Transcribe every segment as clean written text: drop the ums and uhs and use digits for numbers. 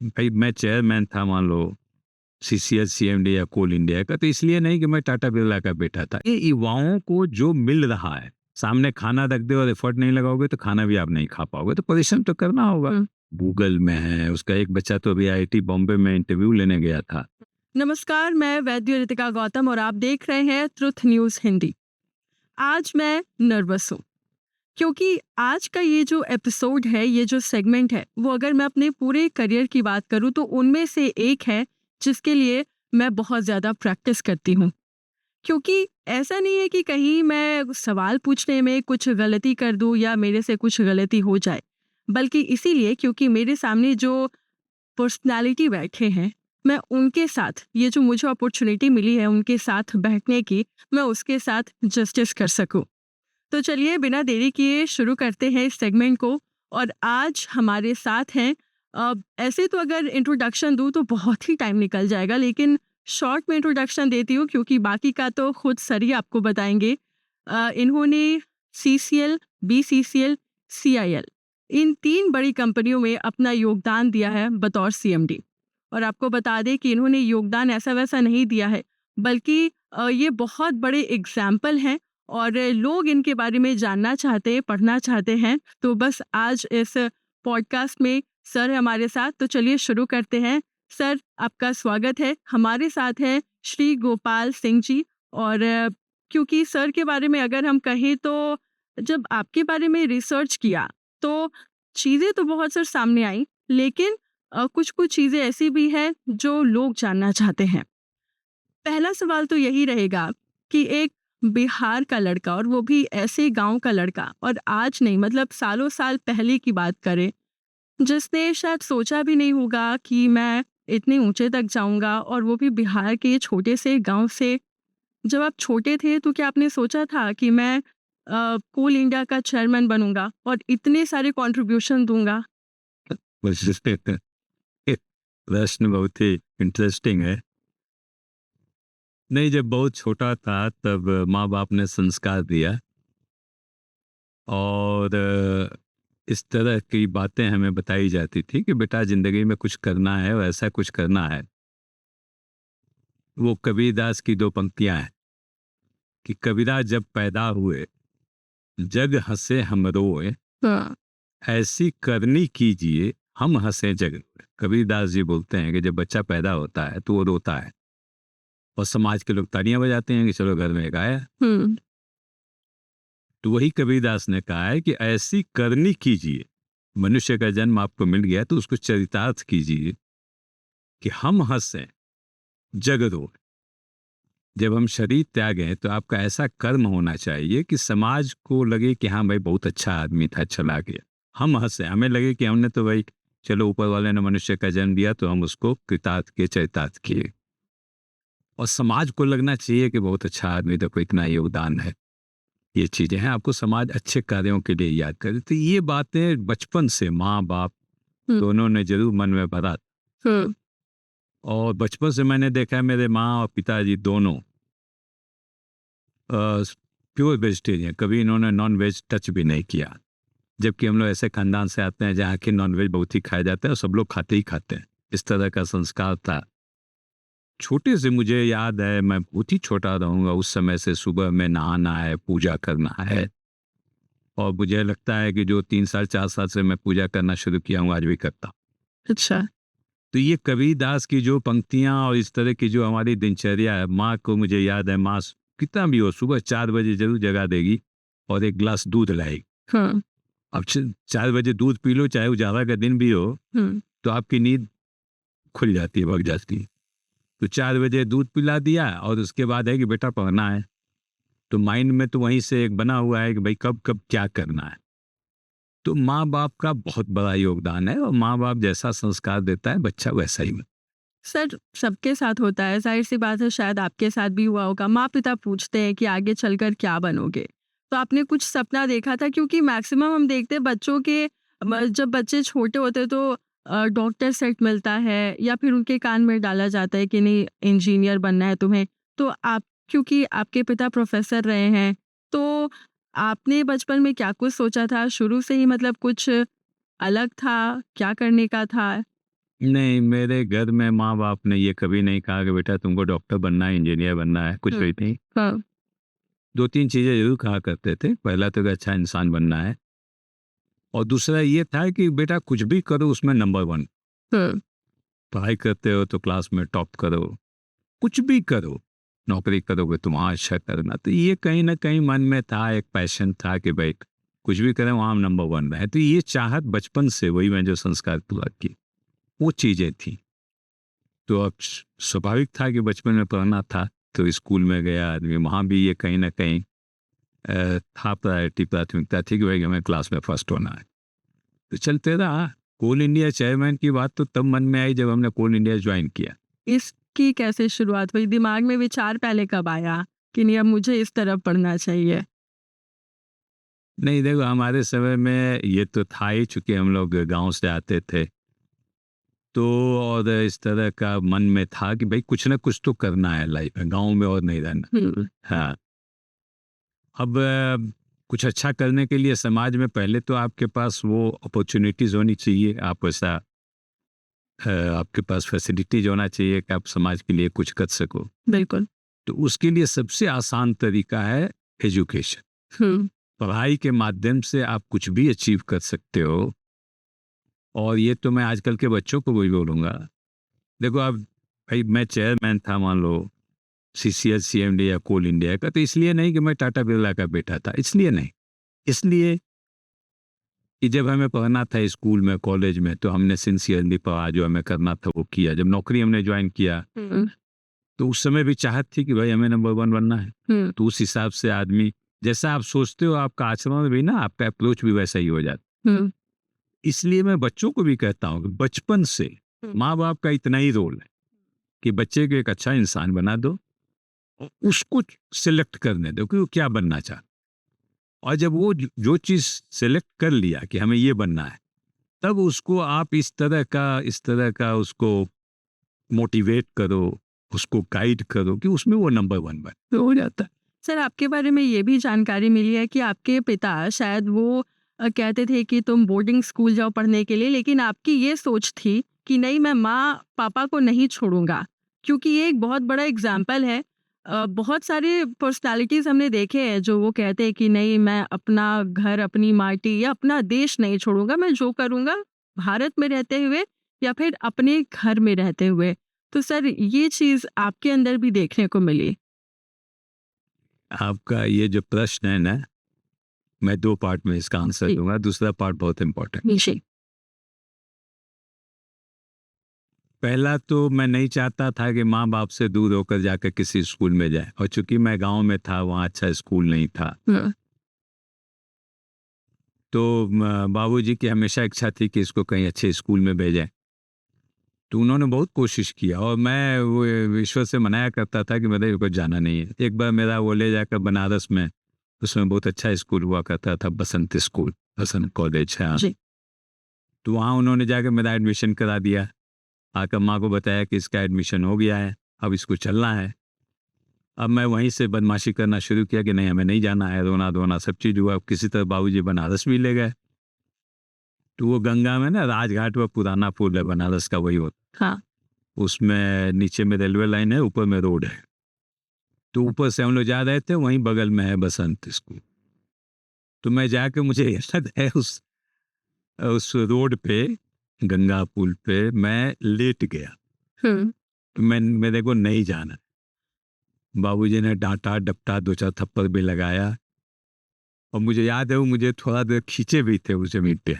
भाई मैं चेयरमैन था मान लो सीसीएल सीएमडी या कोल इंडिया का, तो इसलिए नहीं कि मैं टाटा बिरला का बेटा था। ये युवाओं को जो मिल रहा है, सामने खाना रख दे और एफर्ट नहीं लगाओगे तो खाना भी आप नहीं खा पाओगे, तो परिश्रम तो करना होगा। गूगल में है, उसका एक बच्चा तो अभी आईआईटी बॉम्बे में इंटरव्यू लेने गया था। नमस्कार, मैं वैद्य रितिका गौतम और आप देख रहे हैं ट्रुथ न्यूज़ हिंदी। आज मैं नर्वस हूँ क्योंकि आज का ये जो एपिसोड है, ये जो सेगमेंट है, वो अगर मैं अपने पूरे करियर की बात करूँ तो उनमें से एक है जिसके लिए मैं बहुत ज़्यादा प्रैक्टिस करती हूँ। क्योंकि ऐसा नहीं है कि कहीं मैं सवाल पूछने में कुछ गलती कर दूँ या मेरे से कुछ गलती हो जाए, बल्कि इसीलिए क्योंकि मेरे सामने जो पर्सनैलिटी बैठे हैं, मैं उनके साथ ये जो मुझे अपॉर्चुनिटी मिली है उनके साथ बैठने की, मैं उसके साथ जस्टिस कर सकूं। तो चलिए बिना देरी किए शुरू करते हैं इस सेगमेंट को। और आज हमारे साथ हैं, ऐसे तो अगर इंट्रोडक्शन दूं तो बहुत ही टाइम निकल जाएगा, लेकिन शॉर्ट में इंट्रोडक्शन देती हूँ क्योंकि बाकी का तो खुद सर ही आपको बताएंगे। इन्होंने सीसीएल, बीसीसीएल, सीआईएल इन 3 बड़ी कंपनियों में अपना योगदान दिया है बतौर सीएमडी। और आपको बता दें कि इन्होंने योगदान ऐसा वैसा नहीं दिया है, बल्कि ये बहुत बड़े एग्जाम्पल हैं और लोग इनके बारे में जानना चाहते हैं, पढ़ना चाहते हैं। तो बस आज इस पॉडकास्ट में सर है हमारे साथ, तो चलिए शुरू करते हैं। सर, आपका स्वागत है। हमारे साथ हैं श्री गोपाल सिंह जी। और क्योंकि सर के बारे में अगर हम कहें तो जब आपके बारे में रिसर्च किया तो चीज़ें तो बहुत सर सामने आई, लेकिन कुछ कुछ चीज़ें ऐसी भी हैं जो लोग जानना चाहते हैं। पहला सवाल तो यही रहेगा कि एक बिहार का लड़का, और वो भी ऐसे गांव का लड़का, और आज नहीं मतलब सालों साल पहले की बात करें, जिसने शायद सोचा भी नहीं होगा कि मैं इतने ऊंचे तक जाऊंगा, और वो भी बिहार के छोटे से गांव से। जब आप छोटे थे तो क्या आपने सोचा था कि मैं कोल इंडिया का चेयरमैन बनूंगा और इतने सारे कंट्रीब्यूशन दूंगा? बस ये प्रश्न बहुत ही इंटरेस्टिंग है। नहीं, जब बहुत छोटा था तब माँ बाप ने संस्कार दिया और इस तरह की बातें हमें बताई जाती थी कि बेटा जिंदगी में कुछ करना है और ऐसा कुछ करना है। वो कबीरदास की 2 पंक्तियां हैं कि कबीरा जब पैदा हुए जग हंसे हम रोए, हाँ। ऐसी करनी कीजिए हम हंसे जग रोए। कबीरदास जी बोलते हैं कि जब बच्चा पैदा होता है तो वो रोता है और समाज के लोग तालियां बजाते हैं कि चलो घर में एक आया। हम्म। तो वही कबीरदास ने कहा है कि ऐसी करनी कीजिए। मनुष्य का जन्म आपको मिल गया तो उसको चरितार्थ कीजिए कि हम हंसें जग रोए। जब हम शरीर त्यागें तो आपका ऐसा कर्म होना चाहिए कि समाज को लगे कि हाँ भाई बहुत अच्छा आदमी था, चला गया। हम हंसे, हमें लगे कि हमने तो भाई चलो ऊपर वाले ने मनुष्य का जन्म दिया तो हम उसको कृतार्थ किए, चरितार्थ किए। और समाज को लगना चाहिए कि बहुत अच्छा आदमी था, कोई इतना योगदान है। ये चीजें हैं, आपको समाज अच्छे कार्यों के लिए याद करे। तो ये बातें बचपन से माँ बाप हम्म। दोनों ने जरूर मन में भरा। हम्म। और बचपन से मैंने देखा है मेरे माँ और पिताजी दोनों प्योर वेजिटेरियन, कभी इन्होंने नॉन वेज टच भी नहीं किया। जबकि हम लोग ऐसे खानदान से आते हैं जहाँ की नॉन वेज बहुत ही खाया जाता है और सब लोग खाते ही खाते हैं। इस तरह का संस्कार था। छोटे से मुझे याद है, मैं बहुत ही छोटा रहूंगा उस समय से, सुबह में नहाना है, पूजा करना है। और मुझे लगता है कि जो 3 साल 4 साल से मैं पूजा करना शुरू किया हूँ आज भी करता हूँ। अच्छा। तो ये कबीरदास की जो पंक्तियां और इस तरह की जो हमारी दिनचर्या है, माँ को मुझे याद है, माँ कितना भी हो सुबह 4 बजे जरूर जगा देगी और एक गिलास दूध लाएगी। हाँ। अब 4 बजे दूध पी लो, चाहे उजाला का दिन भी हो, हम्म। तो आपकी नींद खुल जाती है, भग जाती है। तो 4 बजे दूध पिला दिया और उसके बाद है कि बेटा पढ़ना है। तो माइंड में तो वहीं से एक बना हुआ है कि भाई कब कब क्या करना है। तो माँ बाप का बहुत बड़ा योगदान है और माँ बाप जैसा संस्कार देता है बच्चा वैसा ही। सर, सबके साथ होता है, जाहिर सी बात है, शायद आपके साथ भी हुआ होगा। माँ पिता पूछते हैं कि आगे चलकर क्या बनोगे, तो आपने कुछ सपना देखा था? क्योंकि मैक्सिमम हम देखते हैं बच्चों के, जब बच्चे छोटे होते हैं तो डॉक्टर सेट मिलता है या फिर उनके कान में डाला जाता है कि नहीं इंजीनियर बनना है तुम्हें। तो आप, क्योंकि आपके पिता प्रोफेसर रहे हैं, तो आपने बचपन में क्या कुछ सोचा था शुरू से ही, मतलब कुछ अलग था, क्या करने का था? नहीं, मेरे घर में माँ बाप ने ये कभी नहीं कहा कि बेटा तुमको डॉक्टर बनना है, इंजीनियर बनना है, कुछ भी नहीं। हाँ। 2-3 चीजें जरूर कहा करते थे। पहला तो कि अच्छा इंसान बनना है, और दूसरा ये था कि बेटा कुछ भी करो उसमें नंबर 1। पढ़ाई करते हो तो क्लास में टॉप करो, कुछ भी करो, नौकरी करोगे तो वहाँ अच्छा करना। तो ये कहीं ना कहीं मन में था, एक पैशन था कि भाई कुछ भी करें वहाँ हम नंबर 1 रहे। तो ये चाहत बचपन से, वही मैं जो संस्कार पूरा की, वो चीजें थी। तो अब स्वाभाविक था कि बचपन में पढ़ना था, तो स्कूल में गया आदमी, वहाँ भी ये कहीं ना कहीं था, प्रायोरिटी, प्राथमिकता थी कि भाई हमें क्लास में फर्स्ट होना है। तो चलते रहा। कोल इंडिया चेयरमैन की बात तो तब मन में आई जब हमने कोल इंडिया ज्वाइन किया। इसकी कैसे शुरुआत हुई? दिमाग में विचार पहले कब आया कि नहीं अब मुझे इस तरफ पढ़ना चाहिए? नहीं देखो, हमारे समय में ये तो था ही, चूंकि हम लोग गांव से आते थे, तो और इस तरह का मन में था कि भाई कुछ ना कुछ तो करना है लाइफ में, गांव में और नहीं रहना। हाँ, अब कुछ अच्छा करने के लिए समाज में पहले तो आपके पास वो अपॉर्चुनिटीज होनी चाहिए, आप वैसा आपके पास फैसिलिटीज होना चाहिए कि आप समाज के लिए कुछ कर सको। बिल्कुल। तो उसके लिए सबसे आसान तरीका है एजुकेशन। पढ़ाई के माध्यम से आप कुछ भी अचीव कर सकते हो। और ये तो मैं आजकल के बच्चों को भी बोलूँगा। देखो अब भाई, मैं चेयरमैन था मान लो CCL CMD या कोल इंडिया का, तो इसलिए नहीं कि मैं टाटा बिरला का बेटा था, इसलिए नहीं। इसलिए कि जब हमें पढ़ना था स्कूल में, कॉलेज में, तो हमने सिंसियरली पढ़ा, जो हमें करना था वो किया। जब नौकरी हमने ज्वाइन किया तो उस समय भी चाहत थी कि भाई हमें नंबर 1 बनना है। तो उस हिसाब से आदमी, जैसा आप सोचते हो आपका आचरण भी ना, आपका अप्रोच भी वैसा ही हो जाता। इसलिए मैं बच्चों को भी कहता हूँ कि बचपन से माँ बाप का इतना ही रोल है कि बच्चे को एक अच्छा इंसान बना दो, उसको सिलेक्ट करने दो कि वो क्या बनना चाहता। और जब वो जो चीज सिलेक्ट कर लिया कि हमें ये बनना है, तब उसको आप इस तरह का उसको मोटिवेट करो, उसको गाइड करो कि उसमें वो नंबर 1 बने, तो हो जाता है। सर, आपके बारे में ये भी जानकारी मिली है कि आपके पिता शायद वो कहते थे कि तुम बोर्डिंग स्कूल जाओ पढ़ने के लिए, लेकिन आपकी ये सोच थी कि नहीं, मैं माँ पापा को नहीं छोड़ूंगा। क्योंकि ये एक बहुत बड़ा एग्जाम्पल है। बहुत सारे पर्सनालिटीज हमने देखे हैं जो वो कहते हैं कि नहीं, मैं अपना घर, अपनी माटी या अपना देश नहीं छोड़ूंगा, मैं जो करूंगा भारत में रहते हुए या फिर अपने घर में रहते हुए। तो सर, ये चीज आपके अंदर भी देखने को मिली। आपका ये जो प्रश्न है ना, मैं 2 पार्ट में इसका आंसर जी। दूंगा। दूसरा पार्ट बहुत इंपॉर्टेंट। जी। पहला तो मैं नहीं चाहता था कि माँ बाप से दूर होकर जाकर किसी स्कूल में जाए, और चूंकि मैं गांव में था, वहाँ अच्छा स्कूल नहीं था, तो बाबूजी की हमेशा इच्छा थी कि इसको कहीं अच्छे स्कूल में भेजें। तो उन्होंने बहुत कोशिश किया, और मैं वो ईश्वर से मनाया करता था कि मेरे को जाना नहीं है। एक बार मेरा वो ले जाकर बनारस में, उसमें बहुत अच्छा स्कूल हुआ करता था, बसंत स्कूल, बसंत कॉलेज है। जी। तो वहाँ उन्होंने जाकर मेरा एडमिशन करा दिया। आकर माँ को बताया कि इसका एडमिशन हो गया है, अब इसको चलना है। अब मैं वहीं से बदमाशी करना शुरू किया कि नहीं, हमें नहीं जाना है, रोना धोना सब चीज़ हुआ। किसी तरह बाबूजी बनारस भी ले गए। तो वो गंगा में ना, राजघाट पर पुराना पुल है बनारस का, वही होता। हाँ। उसमें नीचे में रेलवे लाइन है, ऊपर में रोड है। तो ऊपर से हम लोग जा रहे थे, वहीं बगल में है बसंत स्कूल। तो मैं जाके, मुझे याद है, उस रोड पे, गंगा पुल पे मैं लेट गया। तो मेरे को नहीं जाना। बाबूजी ने डांटा डपटा, 2-4 थप्पड़ भी लगाया। और मुझे याद है वो मुझे थोड़ा देर खींचे भी थे उस जमीन पे।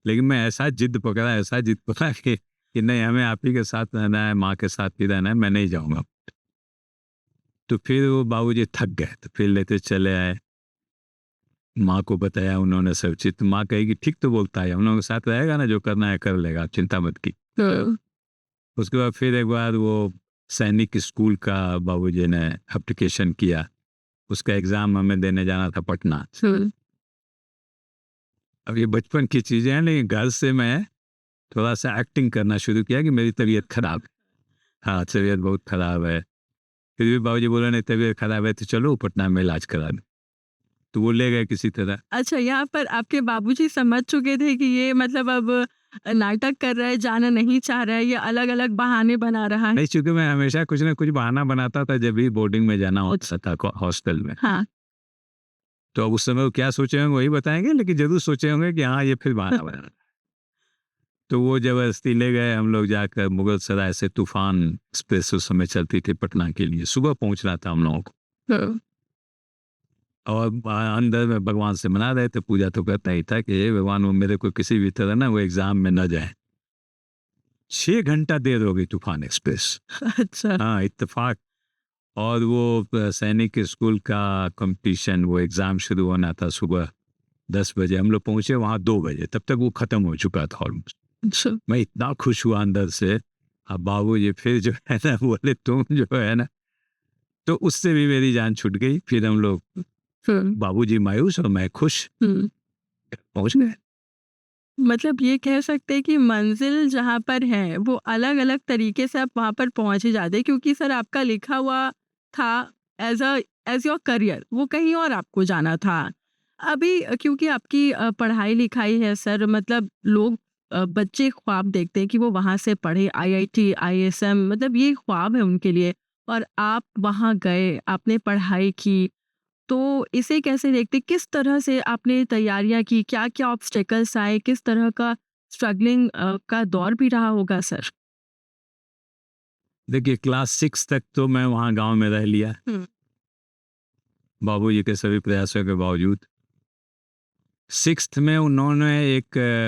लेकिन मैं ऐसा जिद पकड़ा कि नहीं, हमें आप ही के साथ रहना है, माँ के साथ ही रहना है, मैं नहीं जाऊँगा। तो फिर वो बाबूजी थक गए, तो फिर लेते चले आए। माँ को बताया उन्होंने सब चीज। तो माँ कहेगी ठीक तो बोलता है, हम लोगों के साथ रहेगा ना, जो करना है कर लेगा, आप चिंता मत की। उसके बाद फिर एक बार वो सैनिक स्कूल का बाबूजी ने एप्लीकेशन किया। उसका एग्जाम हमें देने जाना था पटना। अब ये बचपन की चीजें हैं, लेकिन घर से मैं थोड़ा सा एक्टिंग करना शुरू किया कि मेरी तबीयत खराब है। हाँ, तबीयत बहुत खराब है। फिर भी बाबूजी बोले नहीं, तबीयत खराब है तो चलो पटना में इलाज करा दो। तो वो ले गए किसी तरह। अच्छा, यहाँ पर आपके बाबूजी समझ चुके थे कि ये मतलब अब नाटक कर रहा है, जाना नहीं चाह रहा है, ये अलग-अलग बहाने बना रहा है? नहीं, चूंकि मैं हमेशा कुछ ना कुछ बहाना बनाता था जब भी बोर्डिंग में जाना होता था हॉस्टल में। हाँ। तो अब उस समय वो क्या सोचे होंगे वही बताएंगे, लेकिन जरूर सोचे होंगे कि हाँ ये फिर बहाना बना रहा है। तो वो जबरदस्ती ले गए, हम लोग जाकर मुगल सराय से तूफान एक्सप्रेस उस समय चलती थी पटना के लिए, सुबह पहुंचना था हम लोगों को। हाँ। और अंदर में भगवान से मना रहे थे, पूजा तो करता ही था कि हे भगवान वो मेरे को किसी भी तरह ना वो एग्जाम में न जाए। 6 घंटा देर हो गई तूफान एक्सप्रेस। अच्छा। हाँ, इत्तेफाक। और वो सैनिक स्कूल का कंपटीशन, वो एग्जाम शुरू होना था सुबह 10 बजे, हम लोग पहुंचे वहां 2 बजे, तब तक वो खत्म हो चुका था ऑलमोस्ट। अच्छा। मैं इतना खुश हुआ अंदर से। अब बाबूजी फिर जो है ना बोले तुम जो है ना, तो उससे भी मेरी जान छूट गई। फिर हम लोग, हुँ, बाबूजी मायूस और मैं खुश, हुँ। पहुंच गए। मतलब ये कह सकते हैं कि मंज़िल जहाँ पर है, वो अलग-अलग तरीके से आप वहाँ पर पहुँच ही जाते हैं, क्योंकि सर आपका लिखा हुआ था एज़ योर करियर, वो कहीं और आपको जाना था। अभी क्योंकि आपकी पढ़ाई-लिखाई है सर, मतलब लोग बच्चे ख्वाब देखते हैं कि वो वहाँ से पढ़े, आईआईटी, आईएसएम, मतलब ये ख्वाब है उनके लिए, और आप वहाँ गए, आपने पढ़ाई की। तो इसे कैसे देखते, किस तरह से आपने तैयारियाँ की? क्या-क्या ऑब्स्टेकल्स आए? किस तरह का स्ट्रगलिंग का दौर भी रहा होगा सर? देखिए, क्लास 6 तक तो मैं वहाँ गांव में रह लिया, हुँ। बाबूजी के सभी प्रयासों के बावजूद। 6th में उन्होंने एक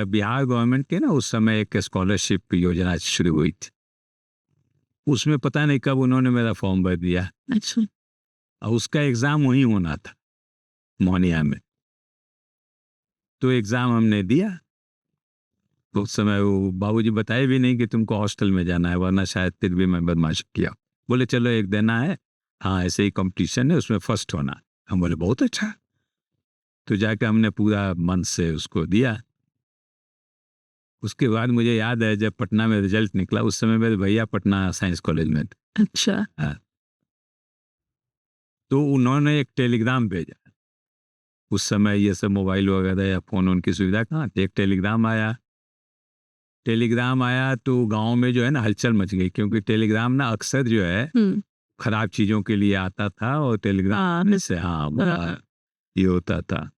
बिहार गवर्नमेंट के ना उस समय एक स्कॉलरशिप योजना शुरू हुई थी, उसमें पता नहीं कब उन्होंने मेरा फॉर्म भर दिया अच्छा। और उसका एग्ज़ाम वहीं होना था, मोहनिया में। तो एग्ज़ाम हमने दिया। तो उस समय वो बाबूजी बताए भी नहीं कि तुमको हॉस्टल में जाना है, वरना शायद फिर भी मैं बदमाशी किया। बोले चलो एक देना है, हाँ ऐसे ही कंपटीशन है, उसमें फर्स्ट होना है। हम बोले बहुत अच्छा। तो जाके हमने पूरा मन से उसको दिया। उसके बाद मुझे याद है जब पटना में रिजल्ट निकला, उस समय मेरे भैया पटना साइंस कॉलेज में थे। अच्छा। हाँ, तो उन्होंने एक टेलीग्राम भेजा। उस समय ये सब मोबाइल वगैरह या फोन उनकी सुविधा कहाँ थी। एक टेलीग्राम आया तो गांव में जो है ना हलचल मच गई, क्योंकि टेलीग्राम ना अक्सर जो है हुँ। खराब चीजों के लिए आता था, और टेलीग्राम हाँ, में से हाँ हाँ। ये होता था।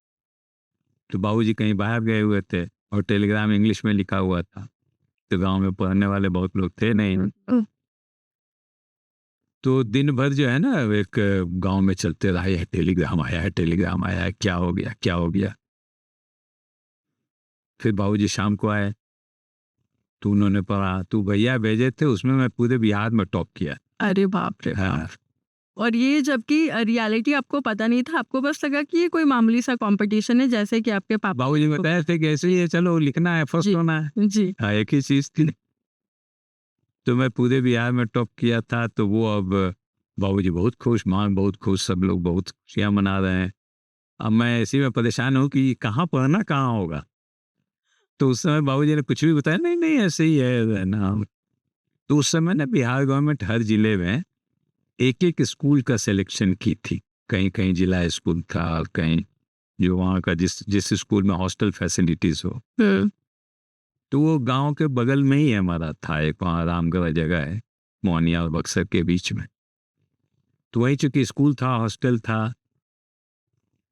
तो बाबूजी कहीं बाहर गए हुए थे और टेलीग्राम इंग्लिश में लिखा हुआ था, तो गांव में पढ़ने वाले बहुत लोग थे नहीं। तो दिन भर जो है ना एक गांव में चलते रहा, यह टेलीग्राम आया है, टेलीग्राम आया है, क्या हो गया क्या हो गया। फिर बाबूजी शाम को आए तो उन्होंने पढ़ा, तो भैया भेजे थे, उसमें मैं पूरे बिहार में टॉप किया। अरे बाप रे बाप! हाँ, और ये जबकि रियलिटी आपको पता नहीं था, आपको बस लगा कि ये कोई मामूली सा कॉम्पिटिशन है, जैसे कि आपके पापा बाबूजी को। बताए थे कि ऐसे ही है, चलो लिखना है, फर्स्ट जी, होना है। जी। हाँ, एक ही चीज थी। तो मैं पूरे बिहार में टॉप किया था, तो वो अब बाबूजी बहुत खुश, माँ बहुत खुश, सब लोग बहुत खुशियाँ मना रहे हैं। अब मैं इसी में परेशान हूँ कि कहाँ पढ़ना कहाँ होगा। तो उस समय बाबूजी ने कुछ भी बताया, नहीं नहीं ऐसे ही है ना। तो उस समय ना बिहार गवर्नमेंट हर जिले में एक एक स्कूल का सिलेक्शन की थी। कहीं कहीं जिला स्कूल था, कहीं जो वहाँ का जिस जिस स्कूल में हॉस्टल फैसिलिटीज हो। हुँ। तो वो गांव के बगल में ही हमारा था, एक वहाँ रामगढ़ जगह है, मोहनिया और बक्सर के बीच में। तो वहीं चूंकि स्कूल था, हॉस्टल था।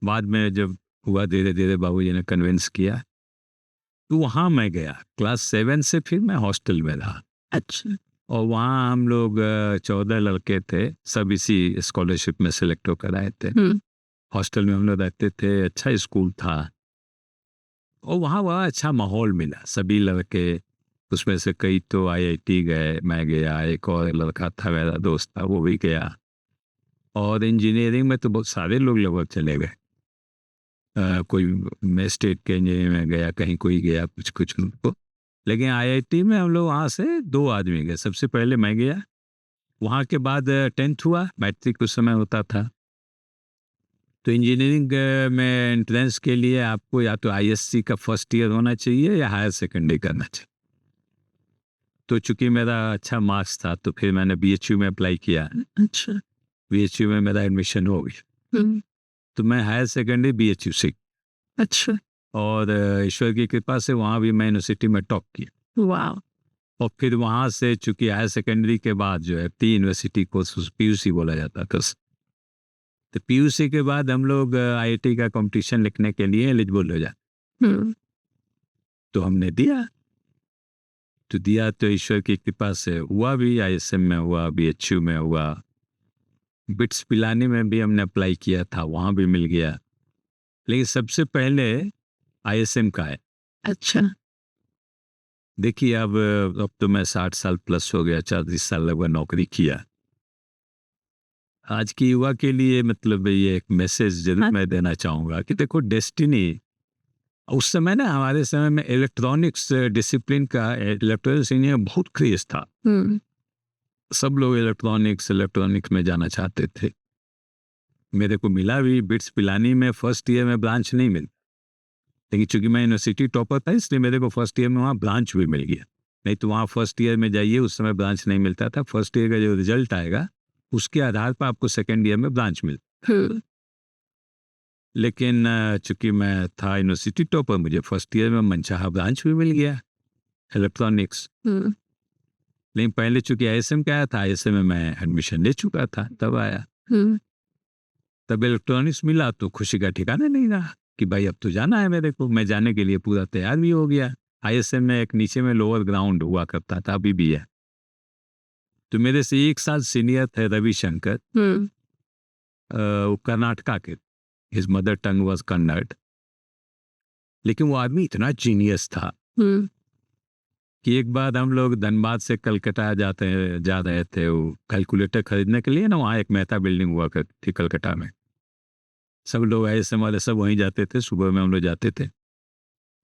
बाद में जब हुआ धीरे धीरे बाबूजी ने कन्विंस किया, तो वहाँ मैं गया। क्लास 7 से फिर मैं हॉस्टल में रहा, अच्छा। और वहाँ हम लोग 14 लड़के थे, सब इसी स्कॉलरशिप में सिलेक्ट होकर आए थे। हुँ। हॉस्टल में हम लोग रहते थे, अच्छा स्कूल था, और वहाँ बड़ा अच्छा माहौल मिला। सभी लड़के, उसमें से कई तो आईआईटी गए, मैं गया, एक और लड़का था मेरा दोस्त था वो भी गया, और इंजीनियरिंग में तो बहुत सारे लोग लगभग चले गए। कोई मैं स्टेट के इंजीनियरिंग में गया, कहीं कोई गया, कुछ कुछ उनको। लेकिन आईआईटी में हम लोग वहाँ से 2 आदमी गए। सबसे पहले मैं गया, वहाँ के बाद 10th हुआ, मैट्रिक उस समय होता था। तो इंजीनियरिंग में एंट्रेंस के लिए आपको या तो आईएससी का फर्स्ट ईयर होना चाहिए या हायर सेकेंडरी करना चाहिए। तो चूंकि मेरा अच्छा मार्क्स था, तो फिर मैंने बीएचयू में अप्लाई किया। अच्छा। बीएचयू में मेरा एडमिशन हो गया। हुँ। तो मैं हायर सेकेंडरी BHU से, अच्छा। और ईश्वर की कृपा से वहाँ भी मैं यूनिवर्सिटी में टॉप किया। वाह। और फिर वहाँ से चूंकि हायर सेकेंडरी के बाद जो है प्री यूनिवर्सिटी कोर्स PUC बोला जाता था, तो PUC के बाद हम लोग IIT का कंपटीशन लिखने के लिए एलिजिबल हो जाते। हम्म। तो हमने दिया तो ईश्वर की कृपा से हुआ भी, ISM में हुआ, BHU में हुआ, बिट्स पिलानी में भी हमने अप्लाई किया था, वहाँ भी मिल गया। लेकिन सबसे पहले ISM का है। अच्छा। देखिए अब तो मैं 60 साल प्लस हो गया, 40 साल लगभग नौकरी किया। आज की युवा के लिए मतलब ये एक मैसेज जरूर हाँ। मैं देना चाहूँगा कि देखो डेस्टिनी, उस समय ना हमारे समय में इलेक्ट्रॉनिक्स डिसिप्लिन का, इलेक्ट्रॉनिक्स इंजीनियरिंग बहुत क्रेज था। सब लोग इलेक्ट्रॉनिक्स में जाना चाहते थे। मेरे को मिला भी बिट्स पिलानी में, फर्स्ट ईयर में ब्रांच नहीं मिली, लेकिन चूंकि मैं यूनिवर्सिटी टॉपर था इसलिए मेरे को फर्स्ट ईयर में वहाँ ब्रांच भी मिल गया। नहीं तो वहाँ फर्स्ट ईयर में जाइए, उस समय ब्रांच नहीं मिलता था। फर्स्ट ईयर का जो रिजल्ट आएगा उसके आधार पर आपको सेकेंड ईयर में ब्रांच मिलता। लेकिन चूंकि मैं था यूनिवर्सिटी टॉपर, मुझे फर्स्ट ईयर में मनचाहा ब्रांच भी मिल गया इलेक्ट्रॉनिक्स। लेकिन पहले चूंकि ISM का आया था, ISM में मैं एडमिशन ले चुका था, तब आया। तब इलेक्ट्रॉनिक्स मिला तो खुशी का ठिकाना नहीं रहा कि भाई अब तो जाना है मेरे को। मैं जाने के लिए पूरा तैयार भी हो गया। ISM में एक नीचे में लोअर ग्राउंड हुआ करता था, अभी भी है। तो मेरे से 1 साल सीनियर थे रविशंकर, वो कर्नाटका के, his mother tongue was Kannada. लेकिन वो आदमी इतना जीनियस था कि एक बार हम लोग धनबाद से कलकत्ता जा रहे थे वो कैलकुलेटर खरीदने के लिए ना। वहाँ एक मेहता बिल्डिंग हुआ करती थी कलकत्ता में, सब लोग ISM वाले सब वहीं जाते थे। सुबह में हम लोग जाते थे,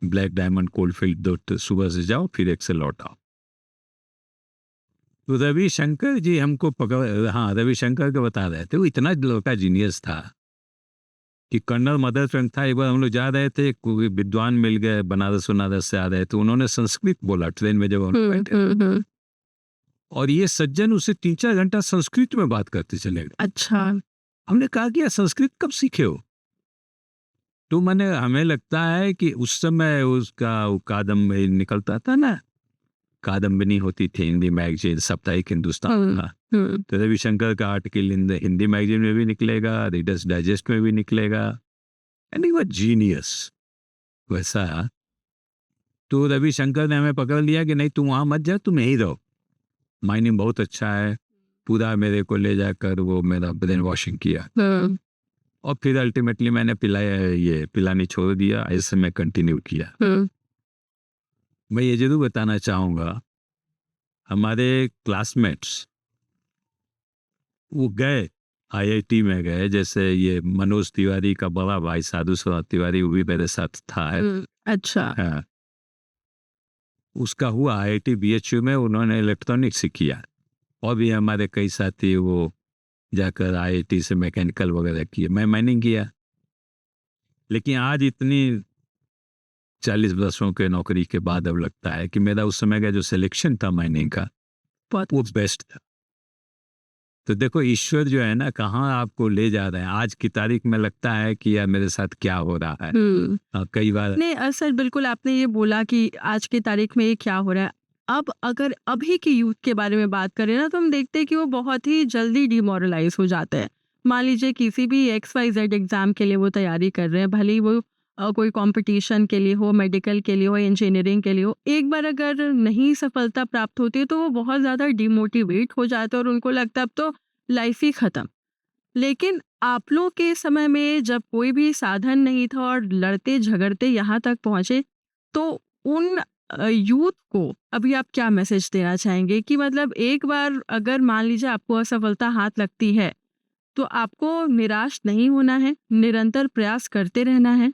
ब्लैक डायमंड कोलफील्ड, 2 सुबह से जाओ फिर 1 से लौट आओ। तो रविशंकर जी हमको रविशंकर को बता रहे थे, वो इतना लड़का जीनियस था कि कन्नड़ मदर टंग था। एक बार हम लोग जा रहे थे, कोई विद्वान मिल गए, बनारस से आ रहे थे, उन्होंने संस्कृत बोला ट्रेन में जब हम लोग बैठे। और ये सज्जन उसे 3-4 घंटा संस्कृत में बात करते चले गए। अच्छा। हमने कहा कि यार संस्कृत कब सीखे हो? तो हमें लगता है कि उस समय उसका कादम्बनी निकलता था ना, कादम्बनी होती थी हिंदी मैगजीन, साप्ताहिक हिंदुस्तान का। तो रविशंकर का आर्टिकल हिंदी मैगजीन में भी निकलेगा, रीडर्स डाइजेस्ट में भी निकलेगा। एंड ही वाज जीनियस वैसा। तो रविशंकर ने हमें पकड़ लिया कि नहीं तुम वहाँ मत जा, तुम यहीं रहो, माइनिंग बहुत अच्छा है। पूरा मेरे को ले जाकर वो मेरा ब्रेन वॉशिंग किया। और फिर अल्टीमेटली मैंने पिलानी छोड़ दिया, ऐसे में कंटिन्यू किया। मैं ये जरूर बताना चाहूँगा, हमारे क्लासमेट्स वो गए IIT में गए, जैसे ये मनोज तिवारी का बड़ा भाई साधु श्रवण तिवारी, वो भी मेरे साथ था। अच्छा। हाँ, उसका हुआ IIT BHU में, उन्होंने इलेक्ट्रॉनिक्स से किया। और भी हमारे कई साथी वो जाकर IIT से मैकेनिकल वगैरह किए, मैं माइनिंग किया। लेकिन आज इतनी 40 वर्षों के नौकरी के बाद अब लगता है कि मेरा उस समय का जो सिलेक्शन था माइनिंग का वो बेस्ट था। तो देखो ईश्वर जो है ना, कहाँ आपको ले जा रहे हैं। आज की तारीख में लगता है कि यार मेरे साथ क्या हो रहा है। कई बार नहीं सर, बिल्कुल आपने ये बोला कि आज की तारीख में ये क्या हो रहा है। अब अगर अभी के यूथ के बारे में बात करें ना, तो हम देखते हैं कि वो बहुत ही जल्दी डिमोरलाइज हो जाते हैं। मान लीजिए किसी भी XYZ एग्जाम के लिए वो तैयारी कर रहे हैं, भले ही वो कोई कंपटीशन के लिए हो, मेडिकल के लिए हो, इंजीनियरिंग के लिए हो। एक बार अगर नहीं सफलता प्राप्त होती है तो वो बहुत ज़्यादा डिमोटिवेट हो जाते हैं और उनको लगता है अब तो लाइफ ही ख़त्म। लेकिन आप लोग के समय में जब कोई भी साधन नहीं था और लड़ते झगड़ते यहाँ तक पहुँचे, तो उन यूथ को अभी आप क्या मैसेज देना चाहेंगे कि मतलब एक बार अगर मान लीजिए आपको असफलता हाथ लगती है तो आपको निराश नहीं होना है, निरंतर प्रयास करते रहना है?